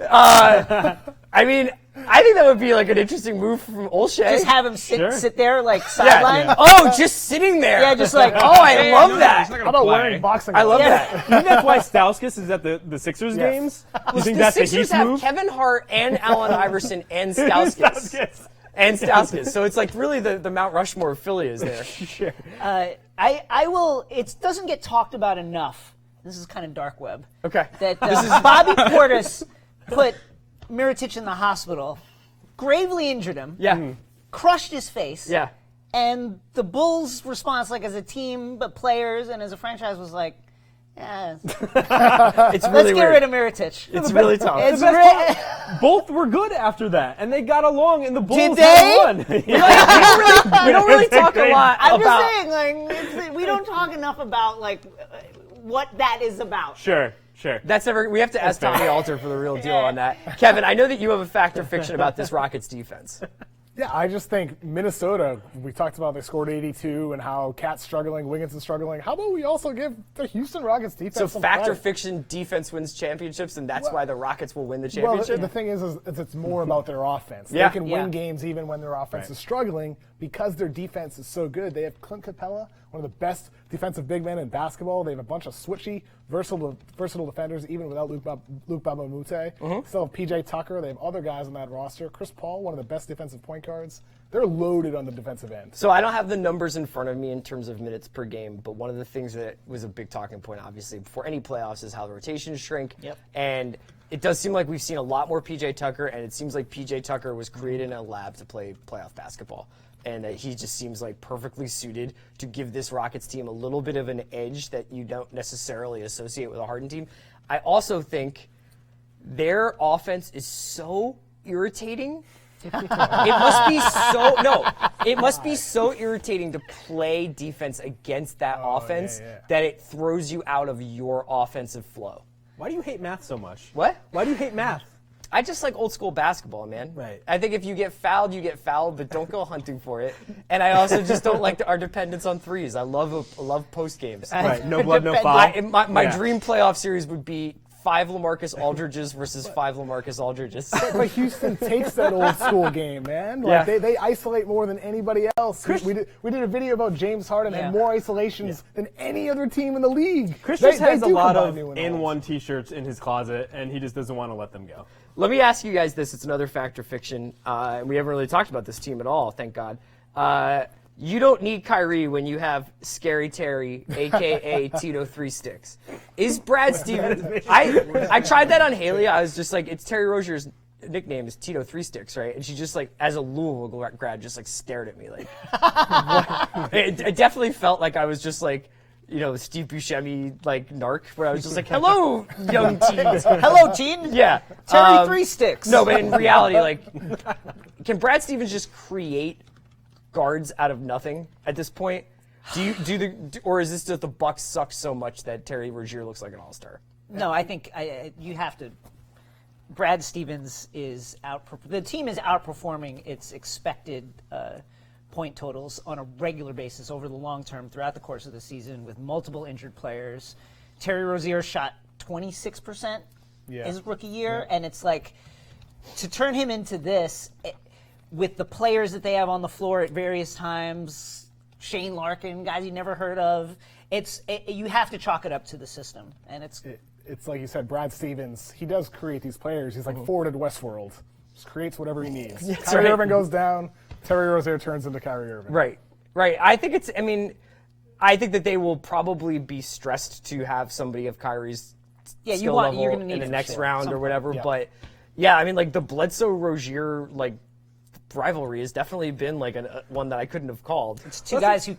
S2: I mean, I think that would be like an interesting move from Olshey.
S4: Just have him
S3: Sure.
S4: sit there like sideline.
S6: Yeah.
S2: Oh, just sitting there.
S4: Yeah, just like,
S2: oh, I love
S6: No,
S2: that.
S6: he's not
S5: How
S6: gonna
S5: about
S6: play.
S5: wearing boxing
S2: I love
S5: gloves?
S2: that.
S3: it. You think that's why Stauskas is at the Sixers
S5: Yes.
S3: games? You think
S2: The
S3: that's
S2: Sixers
S3: the Heat
S2: have
S3: move?
S2: Kevin Hart and Allen Iverson and Stauskas. And Stauskas. So it's like really the Mount Rushmore of Philly is there.
S3: Sure.
S4: I will. It doesn't get talked about enough. This is kind of dark web.
S2: Okay.
S4: That Bobby Portis put Mirotic in the hospital, gravely injured him,
S2: Yeah.
S4: crushed his face.
S2: Yeah.
S4: And the Bulls' response, like as a team, but players and as a franchise, was like, yeah,
S2: It's
S4: let's
S2: really
S4: get
S2: weird.
S4: rid of Mirotic.
S2: It's really tough.
S4: It's
S3: The best
S4: re-
S3: Both were good after that, and they got along, and the Bulls
S4: Did
S3: had
S4: they?
S3: won.
S2: We don't really talk a lot
S4: I'm
S2: about.
S4: just saying, like, we don't talk enough about like what that is about.
S3: Sure.
S2: That's never. We have to ask Tommy Alter for the real deal on that. Kevin, I know that you have a fact or fiction about this Rockets defense.
S5: Yeah, I just think Minnesota, we talked about they scored 82 and how Cat's struggling, Wiggins is struggling. How about we also give the Houston Rockets defense
S2: So
S5: some
S2: fact or
S5: credit?
S2: fiction, defense wins championships, and that's why the Rockets will win the
S5: Well,
S2: championship.
S5: the thing is it's more about their offense.
S2: Yeah.
S5: They can win games even when their offense is struggling because their defense is so good. They have Clint Capella, one of the best defensive big men in basketball. They have a bunch of switchy, versatile defenders, even without Luke Babamute. Still have PJ Tucker. They have other guys on that roster. Chris Paul, one of the best defensive point guards. They're loaded on the defensive end.
S2: So I don't have the numbers in front of me in terms of minutes per game, but one of the things that was a big talking point, obviously, before any playoffs is how the rotations shrink.
S4: Yep.
S2: And it does seem like we've seen a lot more PJ Tucker, and it seems like PJ Tucker was created in a lab to play playoff basketball. And that he just seems like perfectly suited to give this Rockets team a little bit of an edge that you don't necessarily associate with a Harden team. I also think their offense is so irritating. It must be so irritating to play defense against that offense that it throws you out of your offensive flow.
S3: Why do you hate math so much?
S2: What?
S3: Why do you hate math?
S2: I just like old school basketball, man.
S3: Right.
S2: I think if you get fouled, you get fouled, but don't go hunting for it. And I also just don't like our dependence on threes. I love post games.
S3: Right. No blood, no foul.
S2: My dream playoff series would be 5 LaMarcus Aldridges versus 5 LaMarcus Aldridges.
S5: But Houston takes that old school game, man. Like they isolate more than anybody else. We did a video about James Harden had more isolations than any other team in the league.
S3: Chris
S5: They
S3: just has a
S5: do
S3: lot
S5: combine
S3: of
S5: new and
S3: in
S5: old.
S3: one T-shirts in his closet, and he just doesn't want to let them go.
S2: Let me ask you guys this. It's another fact or fiction. We haven't really talked about this team at all, thank God. You don't need Kyrie when you have Scary Terry, a.k.a. Tito Three Sticks. Is Brad Stevens... I tried that on Haley. I was just like, it's Terry Rozier's nickname is Tito Three Sticks, right? And she just like, as a Louisville grad, just like stared at me like... what? It definitely felt like I was just like... Steve Buscemi, like, narc, where I was just like, hello, young teens.
S4: Hello, teen.
S2: Yeah.
S4: Terry Three Sticks.
S2: No, but in reality, like, can Brad Stevens just create guards out of nothing at this point? Or is this just the Bucks suck so much that Terry Rozier looks like an all-star?
S4: No, I think you have to. Brad Stevens is the team is outperforming its expected point totals on a regular basis over the long term throughout the course of the season with multiple injured players. Terry Rozier shot 26% his rookie year, and it's like to turn him into this with the players that they have on the floor at various times, Shane Larkin, guys you never heard of. You have to chalk it up to the system, and
S5: It's like you said, Brad Stevens, he does create these players. He's like Ford at Westworld. Just creates whatever he needs. Kyrie Irving goes down, Terry Rozier turns into Kyrie Irving.
S2: Right. I think I think that they will probably be stressed to have somebody of Kyrie's skill level
S4: you're gonna need
S2: in the
S4: it,
S2: next
S4: sure,
S2: round or whatever.
S5: Yeah.
S2: But yeah, I mean, like the Bledsoe-Rozier rivalry has definitely been one that I couldn't have called.
S4: It's two guys who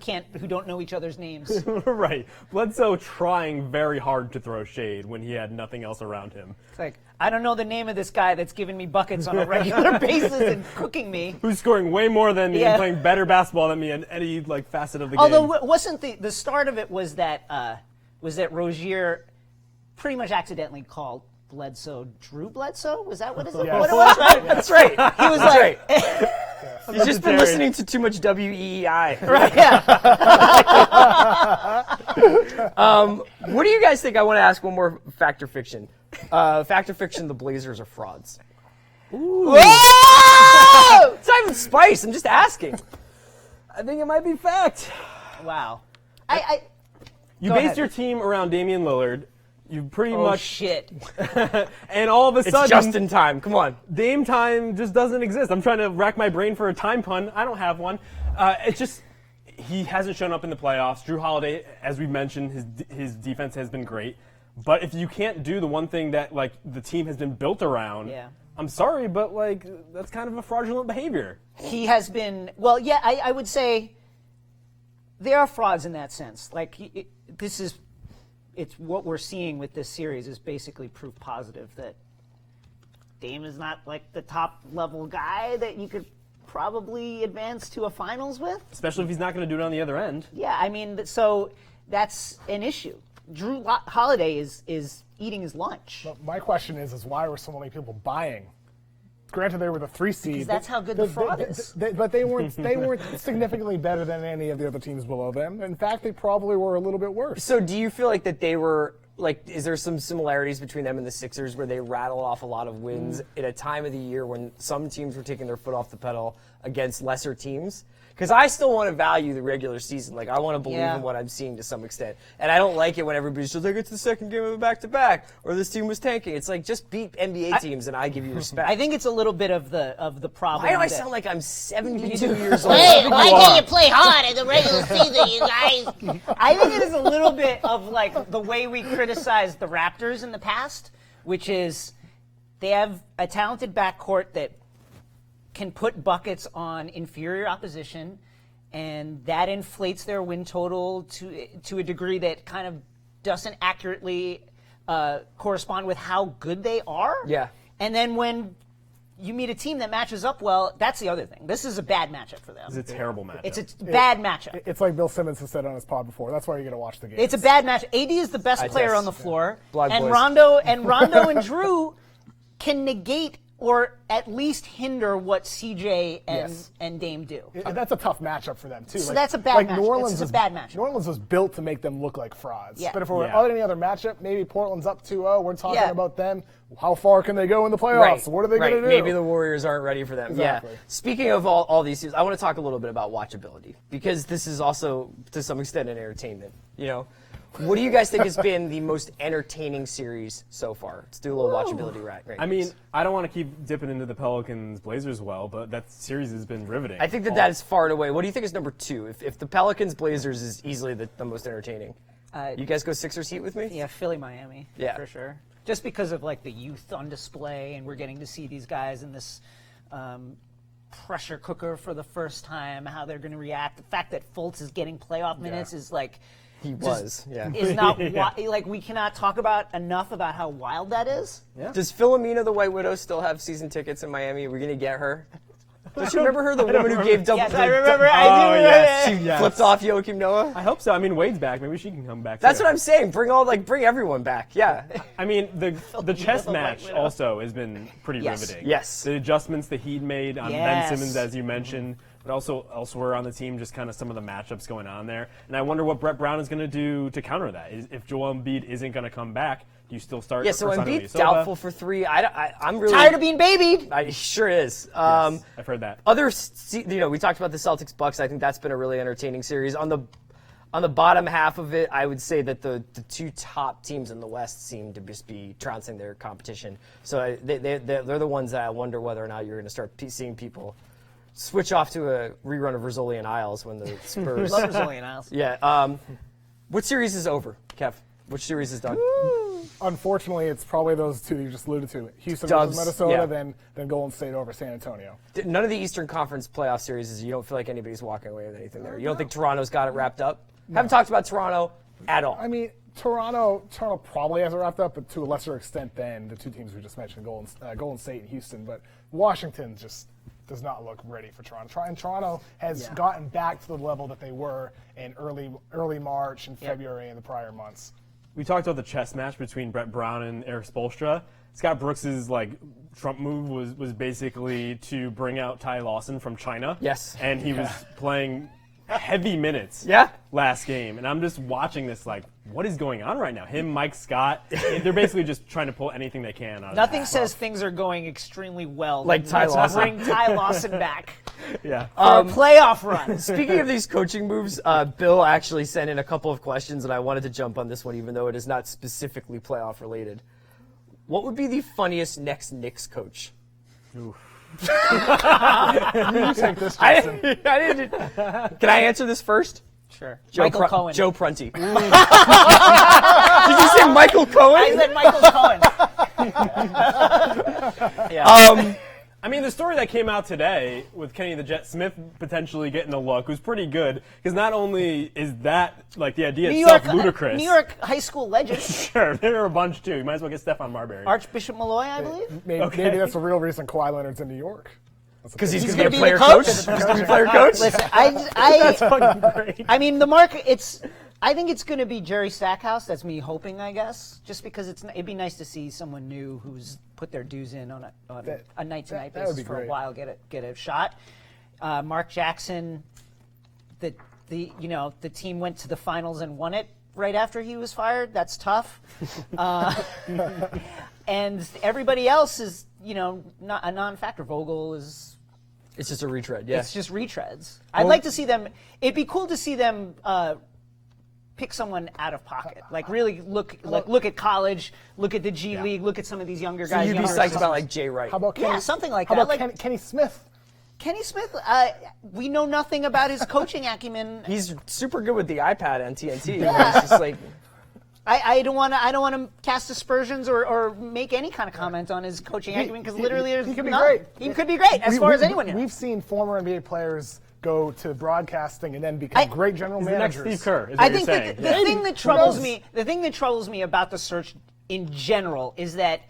S4: don't know each other's names.
S3: Right. Bledsoe trying very hard to throw shade when he had nothing else around him.
S4: It's like, I don't know the name of this guy that's giving me buckets on a regular basis and cooking me.
S3: Who's scoring way more than me
S4: Yeah.
S3: and playing better basketball than me in any facet of the game.
S4: Although wasn't the start of it was that Rozier pretty much accidentally called Bledsoe Drew Bledsoe? Was that what it was? Right?
S2: That's right.
S4: He was
S2: That's
S4: like,
S2: right. You've just been listening to too much WEEI.
S4: right, yeah.
S2: What do you guys think? I want to ask one more fact or fiction. Fact or fiction, the Blazers are frauds.
S4: Whoa!
S2: It's not even spice. I'm just asking.
S3: I think it might be fact.
S4: Wow.
S3: You
S4: Go
S3: based
S4: ahead.
S3: your team around Damian Lillard. You pretty
S4: Oh,
S3: much
S4: shit.
S3: and all of a
S2: It's
S3: sudden
S2: just in time. Come on.
S3: Dame time just doesn't exist. I'm trying to rack my brain for a time pun. I don't have one. It's just he hasn't shown up in the playoffs. Drew Holiday, as we mentioned, his defense has been great. But if you can't do the one thing that the team has been built around,
S4: Yeah.
S3: I'm sorry, but that's kind of a fraudulent behavior.
S4: He has been, well, yeah, I would say there are frauds in that sense. It's what we're seeing with this series is basically proof positive that Dame is not the top level guy that you could probably advance to a finals with.
S3: Especially if he's not going to do it on the other end.
S4: Yeah, I mean, so that's an issue. Drew Holiday is eating his lunch.
S5: But my question is why were so many people buying? Granted, they were the 3 seed.
S4: Because that's how good the fraud is.
S5: But they weren't significantly better than any of the other teams below them. In fact, they probably were a little bit worse.
S2: So do you feel like that they were is there some similarities between them and the Sixers where they rattled off a lot of wins at a time of the year when some teams were taking their foot off the pedal against lesser teams? Because I still want to value the regular season. I want to believe in what I'm seeing to some extent. And I don't like it when everybody's just it's the second game of a back-to-back, or this team was tanking. It's just beat NBA teams and I give you respect.
S4: I think it's a little bit of the problem.
S2: Why do I
S4: that-
S2: sound like I'm 72 years old?
S7: Hey, why can't you play hard in the regular season, you guys?
S4: I think it is a little bit of the way we criticized the Raptors in the past, which is they have a talented backcourt that can put buckets on inferior opposition, and that inflates their win total to a degree that kind of doesn't accurately correspond with how good they are.
S2: Yeah.
S4: And then when you meet a team that matches up well, that's the other thing. This is a bad matchup for them.
S3: It's a terrible matchup.
S4: It's a bad matchup.
S5: It's like Bill Simmons has said on his pod before. That's why you're going to watch the game.
S4: It's a bad match. AD is the best player
S2: guess,
S4: on the floor,
S2: Blood
S4: and
S2: boys.
S4: Rondo and Drew can negate or at least hinder what CJ and Dame do.
S5: That's a tough matchup for them, too.
S4: So that's a bad matchup.
S5: New Orleans
S4: It's a bad matchup.
S5: New Orleans was built to make them look like frauds.
S4: Yeah.
S5: But if it were
S3: Yeah.
S5: any other matchup, maybe Portland's up 2-0. We're talking
S4: Yeah.
S5: about them. How far can they go in the playoffs? What are they going to do?
S2: Maybe the Warriors aren't ready for them.
S5: Exactly.
S2: Yeah. Speaking of all these teams, I want to talk a little bit about watchability because this is also, to some extent, an entertainment. What do you guys think has been the most entertaining series so far? Let's do a little watchability right.
S3: I mean, I don't want to keep dipping into the Pelicans-Blazers but that series has been riveting.
S2: I think that is far and away. What do you think is number 2? If the Pelicans-Blazers is easily the most entertaining. You guys go Sixers Heat with me?
S4: Yeah, Philly, Miami.
S2: Yeah.
S4: For sure. Just because of the youth on display, and we're getting to see these guys in this pressure cooker for the first time, how they're going to react. The fact that Fultz is getting playoff minutes is
S2: He was, yeah.
S4: is not we cannot talk about enough about how wild that is.
S3: Yeah.
S2: Does Philomena the White Widow still have season tickets in Miami? Are we going to get her? Don't you remember her, the woman who gave double?
S4: Yes, I remember. I do remember.
S3: yes.
S2: She flipped off Joakim Noah.
S3: I hope so. I mean, Wade's back. Maybe she can come back.
S2: That's
S3: too.
S2: what I'm saying. Bring everyone back. Yeah.
S3: I mean, the chess match also has been pretty
S4: Yes.
S3: riveting.
S2: Yes.
S3: The adjustments the Heat made on
S4: Yes.
S3: Ben Simmons, as you mentioned, but also elsewhere on the team, just kind of some of the matchups going on there. And I wonder what Brett Brown is going to do to counter that. If Joel Embiid isn't going to come back, do you still start?
S2: Yeah. So
S3: Ersan
S2: Embiid's
S3: Ilyasova?
S2: doubtful for 3. I'm really
S4: Tired of being babied.
S2: He sure is.
S3: Yes, I've heard that.
S2: We talked about the Celtics Bucks. I think that's been a really entertaining series. On the bottom half of it, I would say that the 2 top teams in the West seem to just be trouncing their competition. So they're the ones that I wonder whether or not you're going to start seeing people switch off to a rerun of Rizzoli and Isles when the Spurs.
S4: Love Rizzoli and Isles.
S2: Yeah. What series is over, Kev? Which series is done?
S5: Unfortunately, it's probably those two that you just alluded to. Houston
S2: Dubs,
S5: versus Minnesota,
S2: yeah.
S5: then Golden State over San Antonio.
S2: None of the Eastern Conference playoff series, you don't feel like anybody's walking away with anything there. You don't think Toronto's got it wrapped up? Haven't talked about Toronto at all.
S5: I mean, Toronto probably has it wrapped up, but to a lesser extent than the two teams we just mentioned, Golden State and Houston. But Washington just does not look ready for Toronto. And Toronto has gotten back to the level that they were in early March and February in the prior months.
S3: We talked about the chess match between Brett Brown and Eric Spoelstra. Scott Brooks's Trump move was basically to bring out Ty Lawson from China.
S2: Yes.
S3: And he was playing heavy minutes last game. And I'm just watching this what is going on right now? Him, Mike Scott, they're basically just trying to pull anything they can out of
S4: Nothing says things are going extremely well.
S2: Like Ty Lawson.
S4: Bring Ty Lawson back.
S3: Yeah.
S4: For a playoff run.
S2: Speaking of these coaching moves, Bill actually sent in a couple of questions, and I wanted to jump on this one, even though it is not specifically playoff related. What would be the funniest next Knicks coach?
S5: You take this, Jason.
S2: I didn't. Can I answer this first?
S4: Sure.
S2: Joe
S4: Michael Cohen.
S2: Joe Prunty. Did you say Michael Cohen?
S4: I said Michael Cohen.
S2: Yeah.
S3: I mean, the story that came out today with Kenny the Jet Smith potentially getting a look was pretty good, because not only is that, the idea itself ludicrous.
S4: New York high school legend.
S3: Sure, there are a bunch, too. You might as well get Stephon Marbury.
S4: Archbishop Malloy, I believe.
S5: Maybe that's the real reason Kawhi Leonard's in New York.
S2: Because he's going to
S4: gonna
S2: be a
S4: be the
S2: player coach?
S4: coach?
S2: He's going to be player coach?
S4: Listen,
S3: That's fucking great.
S4: I mean, the market, I think it's going to be Jerry Stackhouse. That's me hoping, I guess, just because it'd be nice to see someone new who's put their dues in on a night-to-night
S5: that would
S4: basis
S5: be
S4: for
S5: great.
S4: a while, get a shot. Mark Jackson, the team went to the finals and won it right after he was fired. That's tough. And everybody else is, not a non-factor. Vogel is.
S2: It's just a retread, yeah.
S4: It's just retreads. I'd like to see them. It'd be cool to see them pick someone out of pocket. Really look at college, look at the G League, look at some of these younger guys.
S2: You'd be psyched about Jay Wright.
S5: How about Kenny?
S4: Something like
S5: how
S4: that.
S5: About Kenny Smith?
S4: Kenny Smith, we know nothing about his coaching acumen.
S2: He's super good with the iPad on TNT.
S4: Yeah.
S2: It's just
S4: I don't want to cast aspersions or make any kind of comment on his coaching acumen, because literally there's
S5: he could be
S4: none.
S5: great.
S4: He could be great as far as anyone knows.
S5: We've seen former NBA players go to broadcasting and then become great general
S3: The next
S5: managers.
S3: Steve Kerr, is what
S4: I
S3: you're
S4: think
S3: saying.
S4: the thing that troubles me about the search in general is that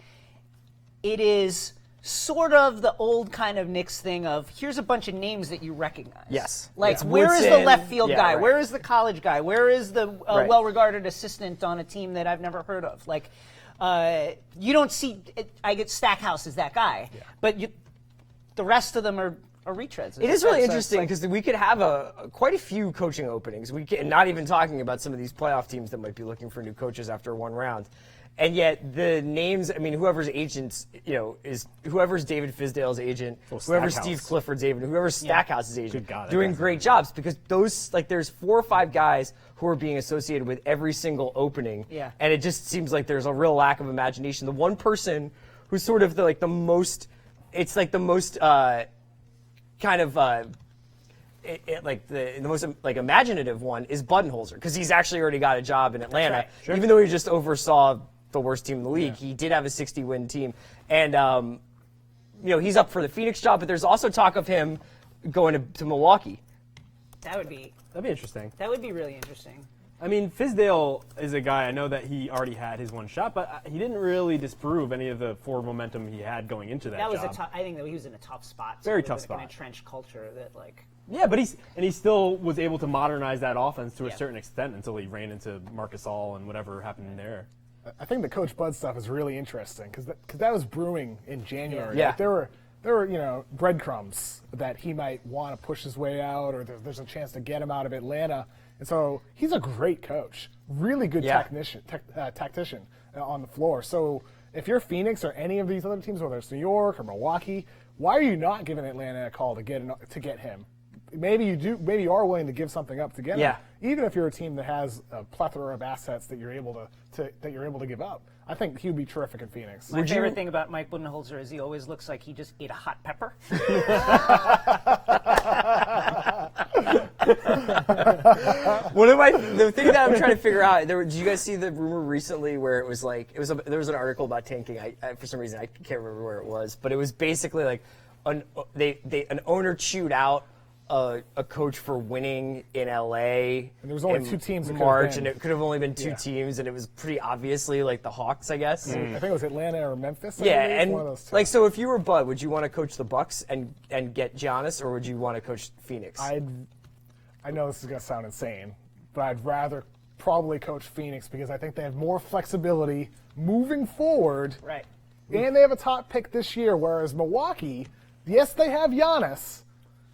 S4: it is sort of the old kind of Knicks thing of, here's a bunch of names that you recognize.
S2: Yes. It's
S4: Where is the
S2: Woodson.
S4: left field
S2: Yeah,
S4: guy?
S2: right.
S4: Where is the college guy? Where is the
S2: Right.
S4: well-regarded assistant on a team that I've never heard of? You don't see. I get Stackhouse as that guy, but the rest of them are retreads.
S2: It is really interesting because we could have quite a few coaching openings. Not even talking about some of these playoff teams that might be looking for new coaches after one round. And yet the names, whoever's agent, whoever's David Fizdale's agent, whoever's
S3: Stackhouse.
S2: Steve Clifford's agent, whoever's Stackhouse's agent,
S3: Good God, that
S2: doing
S3: guy's
S2: great jobs, because those, there's 4 or 5 guys who are being associated with every single opening.
S4: Yeah.
S2: And it just seems like there's a real lack of imagination. The one person who's sort of the most imaginative one is Budenholzer, because he's actually already got a job in Atlanta.
S4: right.
S3: Sure.
S2: Even though he just oversaw the worst team in the league, he did have a 60-win team, and he's up for the Phoenix job. But there's also talk of him going to Milwaukee.
S4: That'd be
S3: interesting.
S4: really interesting.
S3: Fizdale is a guy, I know that he already had his one shot, but he didn't really disprove any of the forward momentum he had going into that
S4: That was
S3: job.
S4: I think that he was in a tough spot.
S3: Very
S4: with
S3: tough
S4: an
S3: spot.
S4: entrenched culture that
S3: Yeah, but he still was able to modernize that offense to a
S4: Yeah.
S3: certain extent until he ran into Marcus All and whatever happened there.
S5: I think the Coach Bud stuff is really interesting because that was brewing in January.
S2: Yeah.
S5: There were breadcrumbs that he might want to push his way out, or there's a chance to get him out of Atlanta. And so he's a great coach, really good tactician on the floor. So if you're Phoenix or any of these other teams, whether it's New York or Milwaukee, why are you not giving Atlanta a call to get him? Maybe you do. Maybe you are willing to give something up to get him. Even if you're a team that has a plethora of assets that you're able to give up. I think he would be terrific in Phoenix.
S4: My favorite thing about Mike Budenholzer is he always looks like he just ate a hot pepper.
S2: The thing that I'm trying to figure out. Did you guys see the rumor recently where it was like there was an article about tanking? I for some reason I can't remember where it was, but it was basically like an owner chewed out a coach for winning in LA.
S5: And there was only 2 teams
S2: in
S5: it
S2: March, and it could have only been 2 teams, and it was pretty obviously like the Hawks, I guess.
S5: I think it was Atlanta or Memphis.
S2: Yeah, and
S5: one of those 2.
S2: like so, if you were Bud, would you want to coach the Bucks and get Giannis, or would you want to coach Phoenix?
S5: I know this is going to sound insane, but I'd rather probably coach Phoenix because I think they have more flexibility moving forward.
S4: Right.
S5: And they have a top pick this year, whereas Milwaukee, yes, they have Giannis,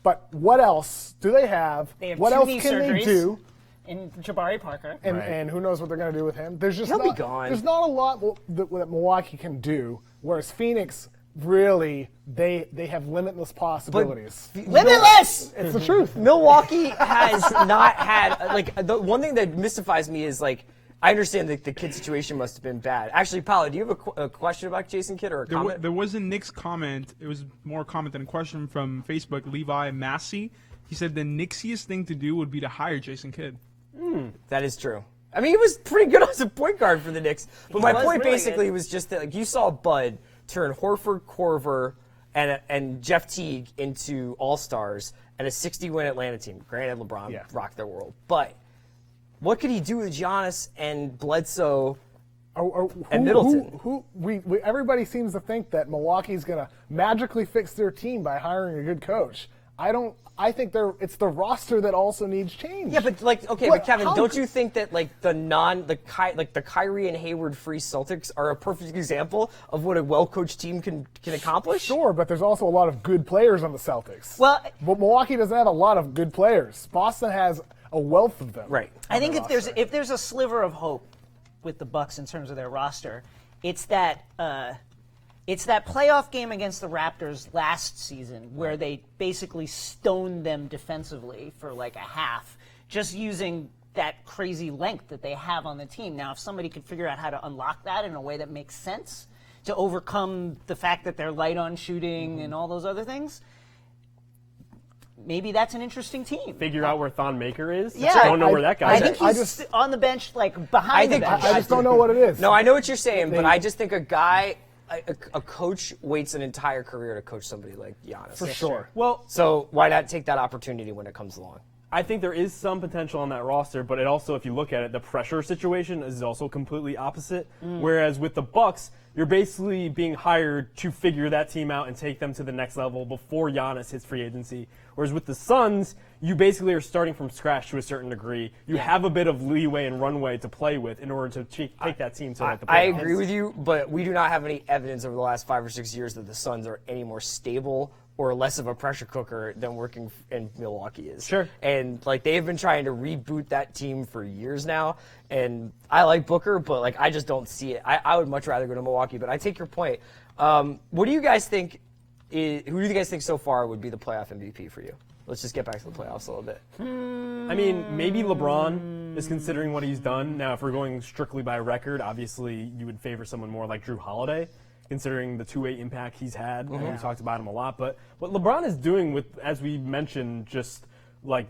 S5: but what else do they have?
S4: They have
S5: what
S4: 2
S5: else
S4: knee
S5: can they
S4: surgeries
S5: do?
S4: in Jabari Parker.
S5: And who knows what they're going to do with him? There's just
S2: He'll be gone.
S5: There's not a lot that Milwaukee can do, whereas Phoenix really they have limitless possibilities.
S4: Limitless!
S5: It's the truth.
S2: Milwaukee has not had like the one thing that mystifies me is like I understand that the kid situation must have been bad. Actually, Paolo, do you have a question about Jason Kidd or a comment?
S6: There was a Knicks comment. It was more a comment than a question from Facebook. Levi Massey. He said the Knicksiest thing to do would be to hire Jason Kidd.
S2: That is true. I mean, he was pretty good as a point guard for the Knicks. But my point
S4: really
S2: basically
S4: good.
S2: was just that like you saw Bud turn Horford, Korver, and Jeff Teague into all-stars and a 60-win Atlanta team. Granted, LeBron rocked their world. But what could he do with Giannis and Bledsoe and Middleton?
S5: Everybody seems to think that Milwaukee's going to magically fix their team by hiring a good coach. I think it's the roster that also needs change.
S2: Yeah, but but Kevin, don't you think that like the Kyrie and Hayward free Celtics are a perfect example of what a well-coached team can accomplish?
S5: Sure, but there's also a lot of good players on the Celtics.
S4: Well,
S5: but Milwaukee doesn't have a lot of good players. Boston has a wealth of them.
S2: Right.
S4: I think if there's a sliver of hope with the Bucks in terms of their roster, it's that playoff game against the Raptors last season where they basically stoned them defensively for like a half, just using that crazy length that they have on the team. Now, if somebody could figure out how to unlock that in a way that makes sense to overcome the fact that they're light on shooting and all those other things, maybe that's an interesting team.
S3: Figure out where Thon Maker is.
S4: Yeah.
S3: Don't know where that guy
S4: I
S3: is.
S4: think he's on the bench, like behind the bench.
S5: I just don't know what it is.
S2: No, I know what you're saying, but I just think a coach waits an entire career to coach somebody like Giannis.
S5: For sure.
S3: Well,
S2: So why not take that opportunity when it comes along?
S3: I think there is some potential on that roster, but it also, if you look at it, the pressure situation is also completely opposite. Whereas with the Bucks, you're basically being hired to figure that team out and take them to the next level before Giannis hits free agency. Whereas with the Suns, you basically are starting from scratch to a certain degree. You have a bit of leeway and runway to play with in order to take that team to like the playoffs.
S2: I agree with you, but we do not have any evidence over the last 5 or 6 years that the Suns are any more stable or less of a pressure cooker than working in Milwaukee is.
S3: Sure.
S2: And like they have been trying to reboot that team for years now. And I like Booker, but like I just don't see it. I would much rather go to Milwaukee. But I take your point. What do you guys think? Who do you guys think so far would be the playoff MVP for you? Let's just get back to the playoffs a little bit.
S3: I mean, maybe LeBron is considering what he's done. Now, if we're going strictly by record, obviously you would favor someone more like Drew Holiday, considering the two-way impact he's had. And we talked about him a lot. But what LeBron is doing with, as we mentioned, just like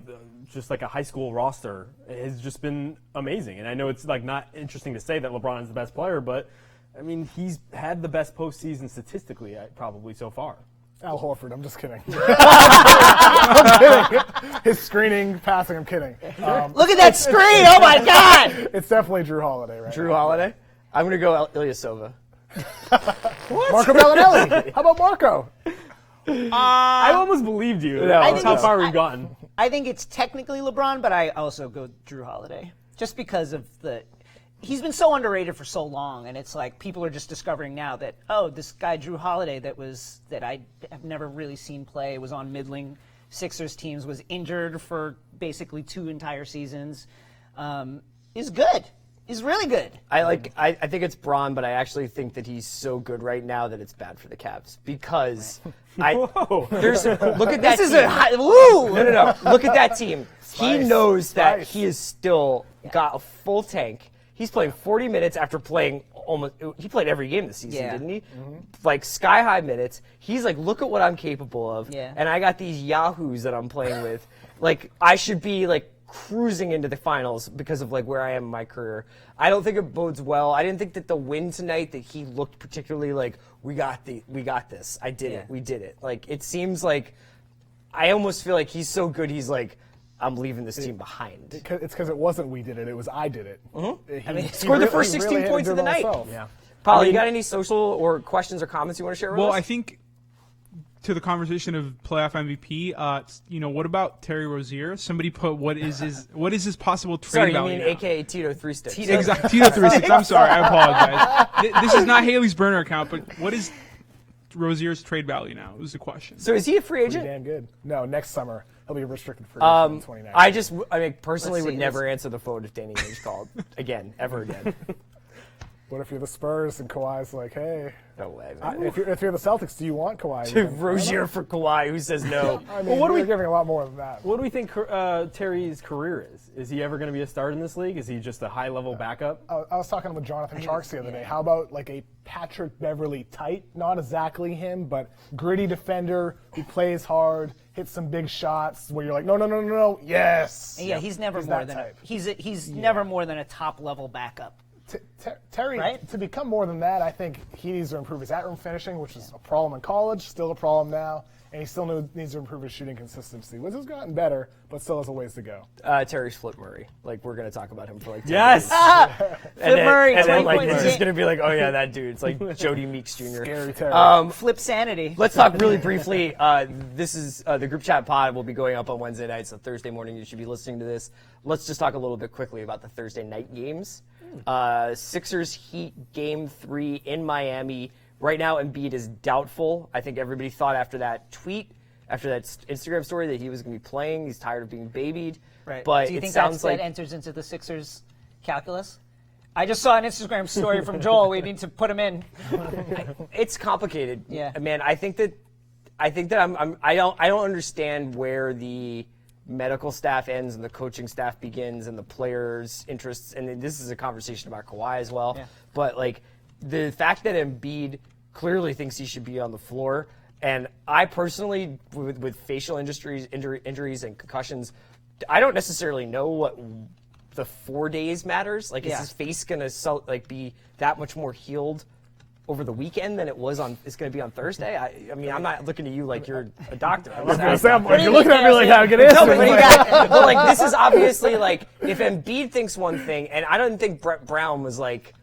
S3: a high school roster has just been amazing. And I know it's like not interesting to say that LeBron is the best player, but I mean, he's had the best postseason statistically probably so far.
S5: Al Horford, I'm just kidding. I'm kidding. His screening, passing, I'm kidding.
S4: Look at that screen! Oh my God!
S5: It's definitely Drew Holiday, right?
S2: Drew Holiday? I'm going to go Ilyasova.
S5: Marco Bellinelli. How about Marco?
S3: I almost believed you.
S2: No,
S3: That's how far we've gotten.
S4: I think it's technically LeBron, but I also go Drew Holiday. Just because of he's been so underrated for so long, and it's like people are just discovering now that, oh, this guy Drew Holiday that I have never really seen play, was on middling Sixers teams, was injured for basically 2 entire seasons, is good. Is really good.
S2: I think it's Braun, but I actually think that he's so good right now that it's bad for the Cavs because look at that.
S4: This is
S2: team.
S4: woo!
S2: No. Look at that team. He knows that
S5: Spice.
S2: he has still got a full tank. He's playing 40 minutes after playing he played every game this season,
S4: Yeah.
S2: didn't he? Like sky high minutes. He's like, look at what I'm capable of,
S4: Yeah.
S2: and I got these yahoos that I'm playing with. Like I should be like cruising into the finals because of like where I am in my career. I don't think it bodes well. I didn't think that the win tonight that he looked particularly like we got this. I did it. We did it. Like it seems like I almost feel like he's so good. He's like I'm leaving this team behind.
S5: It's because it wasn't we did it. It was I did it. He
S2: Scored the first 16
S5: had to
S2: points
S5: do
S2: of the
S5: it
S2: night.
S5: himself.
S3: Yeah.
S2: Paul, you got any social or questions or comments you want to share with
S6: Well,
S2: us?
S6: I think to the conversation of playoff MVP, what about Terry Rozier? Somebody put what is his possible trade
S2: Sorry, you
S6: value?
S2: mean
S6: now?
S2: AKA Tito 3 Sticks.
S6: Exactly, Tito 36. I'm sorry, I apologize. This is not Haley's burner account, but what is Rozier's trade value now? Was the question.
S2: So is he a free
S5: Pretty
S2: agent?
S5: damn good. No, next summer he'll be restricted free in 29.
S2: I personally
S4: Let's
S2: would
S4: see,
S2: never answer the phone if Danny Ainge called again, ever again.
S5: What if you're the Spurs and Kawhi's like, hey,
S2: No way, man.
S5: if you're the Celtics, do you want Kawhi?
S2: Rozier for Kawhi, who says no?
S5: I mean,
S3: what do
S5: you're
S3: we-
S5: giving a lot more than that.
S3: What do we think Terry's career is? Is he ever going to be a start in this league? Is he just a high-level backup?
S5: I was talking with Jonathan Sharks the other day. How about like a Patrick Beverly type? Not exactly him, but gritty defender who plays hard, hits some big shots where you're like, no, yes.
S4: Yeah, he's never
S5: He's
S4: more
S5: that
S4: than
S5: type.
S4: he's never more than a top level backup.
S5: Terry,
S4: Right?
S5: to become more than that, I think he needs to improve his at-room finishing, which is a problem in college, still a problem now, and he still needs to improve his shooting consistency, which has gotten better, but still has a ways to go.
S2: Terry's Flip Murray. Like we're gonna talk about him for like 10
S3: Yes.
S2: minutes.
S4: Flip Murray,
S2: and then
S4: 20
S2: like
S4: points
S2: it's
S4: a
S2: just
S4: game.
S2: gonna be like, oh yeah, that dude. It's like Jody Meeks Jr.
S5: Scary Terry.
S4: Flip sanity.
S2: Let's talk really briefly. This is the group chat pod will be going up on Wednesday night, so Thursday morning you should be listening to this. Let's just talk a little bit quickly about the Thursday night games. Sixers Heat Game 3 in Miami. Right now, Embiid is doubtful. I think everybody thought after that tweet, after that Instagram story, that he was going to be playing. He's tired of being babied.
S4: Right.
S2: But
S4: do you
S2: it
S4: think
S2: sounds
S4: that
S2: like
S4: enters into the Sixers calculus? I just saw an Instagram story from Joel. We need to put him in.
S2: it's complicated.
S4: Yeah.
S2: Man, I think that I don't understand where the medical staff ends and the coaching staff begins and the players' interests. And this is a conversation about Kawhi as well.
S4: Yeah.
S2: But like the fact that Embiid clearly thinks he should be on the floor, and I personally, with facial injuries and concussions, I don't necessarily know what the 4 days matters. Like, is his face gonna be that much more healed over the weekend than it was on? It's gonna be on Thursday. I mean, I'm not looking at you like you're a doctor. I'm just asking.
S5: You're looking at me like how good it is.
S2: No, but like this is obviously like if Embiid thinks one thing, and I don't think Brett Brown was like,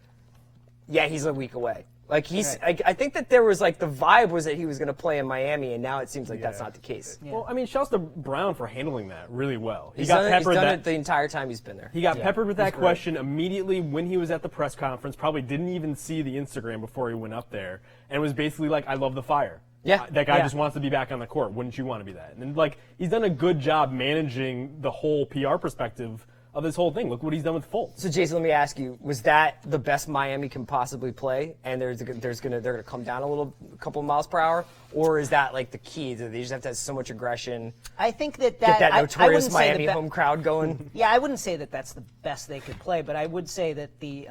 S2: yeah, he's a week away. Like he's, I think that there was like the vibe was that he was going to play in Miami, and now it seems like that's not the case.
S4: Yeah.
S3: Well, I mean, shouts to Brown for handling that really well.
S2: He's done it the entire time he's been there.
S3: He got peppered with that question immediately when he was at the press conference. Probably didn't even see the Instagram before he went up there, and was basically like, "I love the fire."
S2: Yeah.
S3: That guy just wants to be back on the court. Wouldn't you want to be that? And like, he's done a good job managing the whole PR perspective of this whole thing. Look what he's done with Fultz.
S2: So, Jason, let me ask you: was that the best Miami can possibly play, and they're gonna come down a couple of miles per hour, or is that like the key? Do they just have to have so much aggression?
S4: I think that
S2: Get that
S4: I
S2: notorious
S4: wouldn't say
S2: Miami
S4: that
S2: home crowd going.
S4: Yeah, I wouldn't say that that's the best they could play, but I would say that the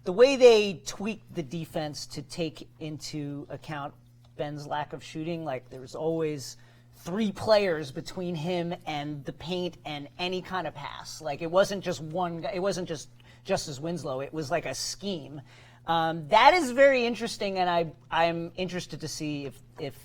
S4: way they tweaked the defense to take into account Ben's lack of shooting, like there was always 3 players between him and the paint and any kind of pass. Like it wasn't just one guy. It wasn't just Justice Winslow. It was like a scheme. That is very interesting, and I'm interested to see if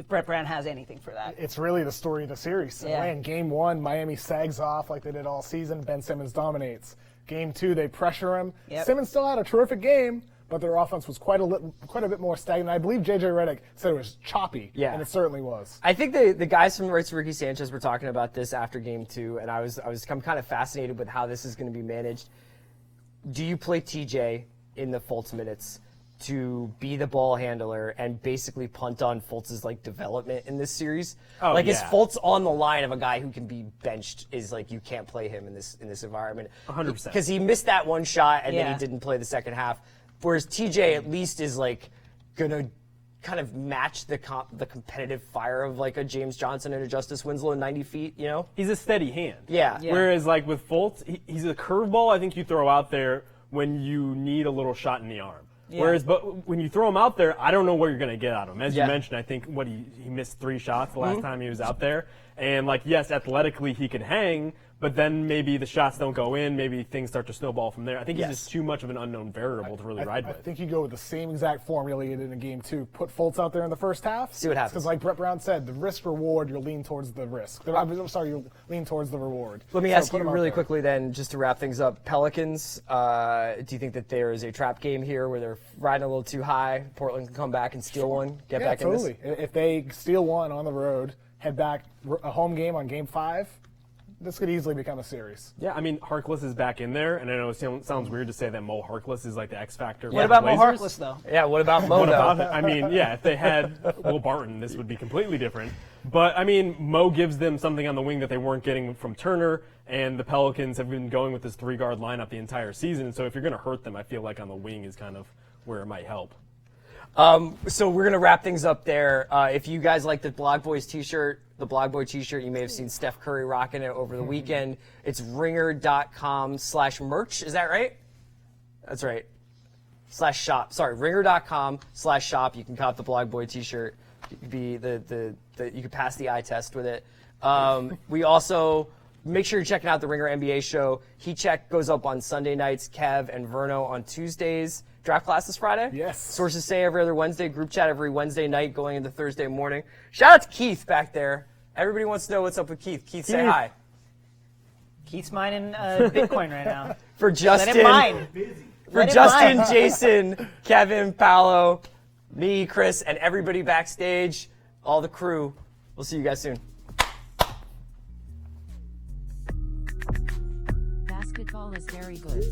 S4: Brett Brown has anything for that.
S5: It's really the story of the series.
S4: Yeah.
S5: In Game 1, Miami sags off like they did all season. Ben Simmons dominates. Game 2, they pressure him.
S4: Yep.
S5: Simmons still had a terrific game, but their offense was quite a bit more stagnant. I believe J.J. Redick said it was choppy, and it certainly was.
S2: I think the guys from Rights Ricky Sanchez were talking about this after Game 2, and I'm kind of fascinated with how this is going to be managed. Do you play TJ in the Fultz minutes to be the ball handler and basically punt on Fultz's like development in this series? Is Fultz on the line of a guy who can be benched? Is like you can't play him in this environment
S3: 100%,
S2: because he missed that one shot and then he didn't play the second half. Whereas TJ at least is like gonna kind of match the competitive fire of like a James Johnson and a Justice Winslow in 90 feet, you know?
S3: He's a steady hand.
S2: Yeah.
S3: Whereas like with Fultz, he's a curveball I think you throw out there when you need a little shot in the arm.
S4: Yeah.
S3: Whereas, but when you throw him out there, I don't know what you're going to get out of him. As
S2: Yeah.
S3: you mentioned, I think he missed 3 shots the last time he was out there. And like, yes, athletically he could hang, but then maybe the shots don't go in. Maybe things start to snowball from there. I think he's just too much of an unknown variable to really ride
S5: I
S3: with.
S5: think you go with the same exact formula you did in game 2. Put Fultz out there in the first half.
S2: See what happens.
S5: Because like Brett Brown said, the risk reward, you'll lean towards the risk. I'm sorry, you'll lean towards the reward.
S2: Let me
S5: So
S2: ask
S5: put
S2: you
S5: him out
S2: really
S5: there.
S2: quickly then, just to wrap things up. Pelicans, do you think that there is a trap game here where they're riding a little too high? Portland can come back and steal one, get back in
S5: totally.
S2: this?
S5: If they steal one on the road, head back a home game on game 5, this could easily become a series.
S3: Yeah, I mean, Harkless is back in there, and I know it sounds weird to say that Mo Harkless is like the X factor.
S4: What about Mo
S3: Blazers.
S4: Harkless, though?
S2: Yeah, what about Mo,
S3: What
S2: though?
S3: about that? I mean, yeah, if they had Will Barton, this would be completely different. But, I mean, Mo gives them something on the wing that they weren't getting from Turner, and the Pelicans have been going with this 3-guard lineup the entire season. So if you're going to hurt them, I feel like on the wing is kind of where it might help.
S2: So we're going to wrap things up there. If you guys like the Blog Boys t-shirt, the Blog Boy t-shirt, you may have seen Steph Curry rocking it over the weekend. It's ringer.com/merch. Is that right? That's right. /shop. Sorry, ringer.com/shop. You can cop the Blog Boy t-shirt. You could be you could pass the eye test with it. We also make sure you're checking out the Ringer NBA show. Heat Check goes up on Sunday nights. Kev and Verno on Tuesdays. Draft class this Friday?
S5: Yes.
S2: Sources say every other Wednesday. Group chat every Wednesday night going into Thursday morning. Shout out to Keith back there. Everybody wants to know what's up with Keith. Keith, say hi.
S4: Keith's mining Bitcoin right now.
S2: For Justin.
S4: Let him mine.
S2: For
S4: Let him
S2: Justin,
S4: mine.
S2: Jason, Kevin, Paolo, me, Chris, and everybody backstage, all the crew. We'll see you guys soon.
S1: Basketball is very good.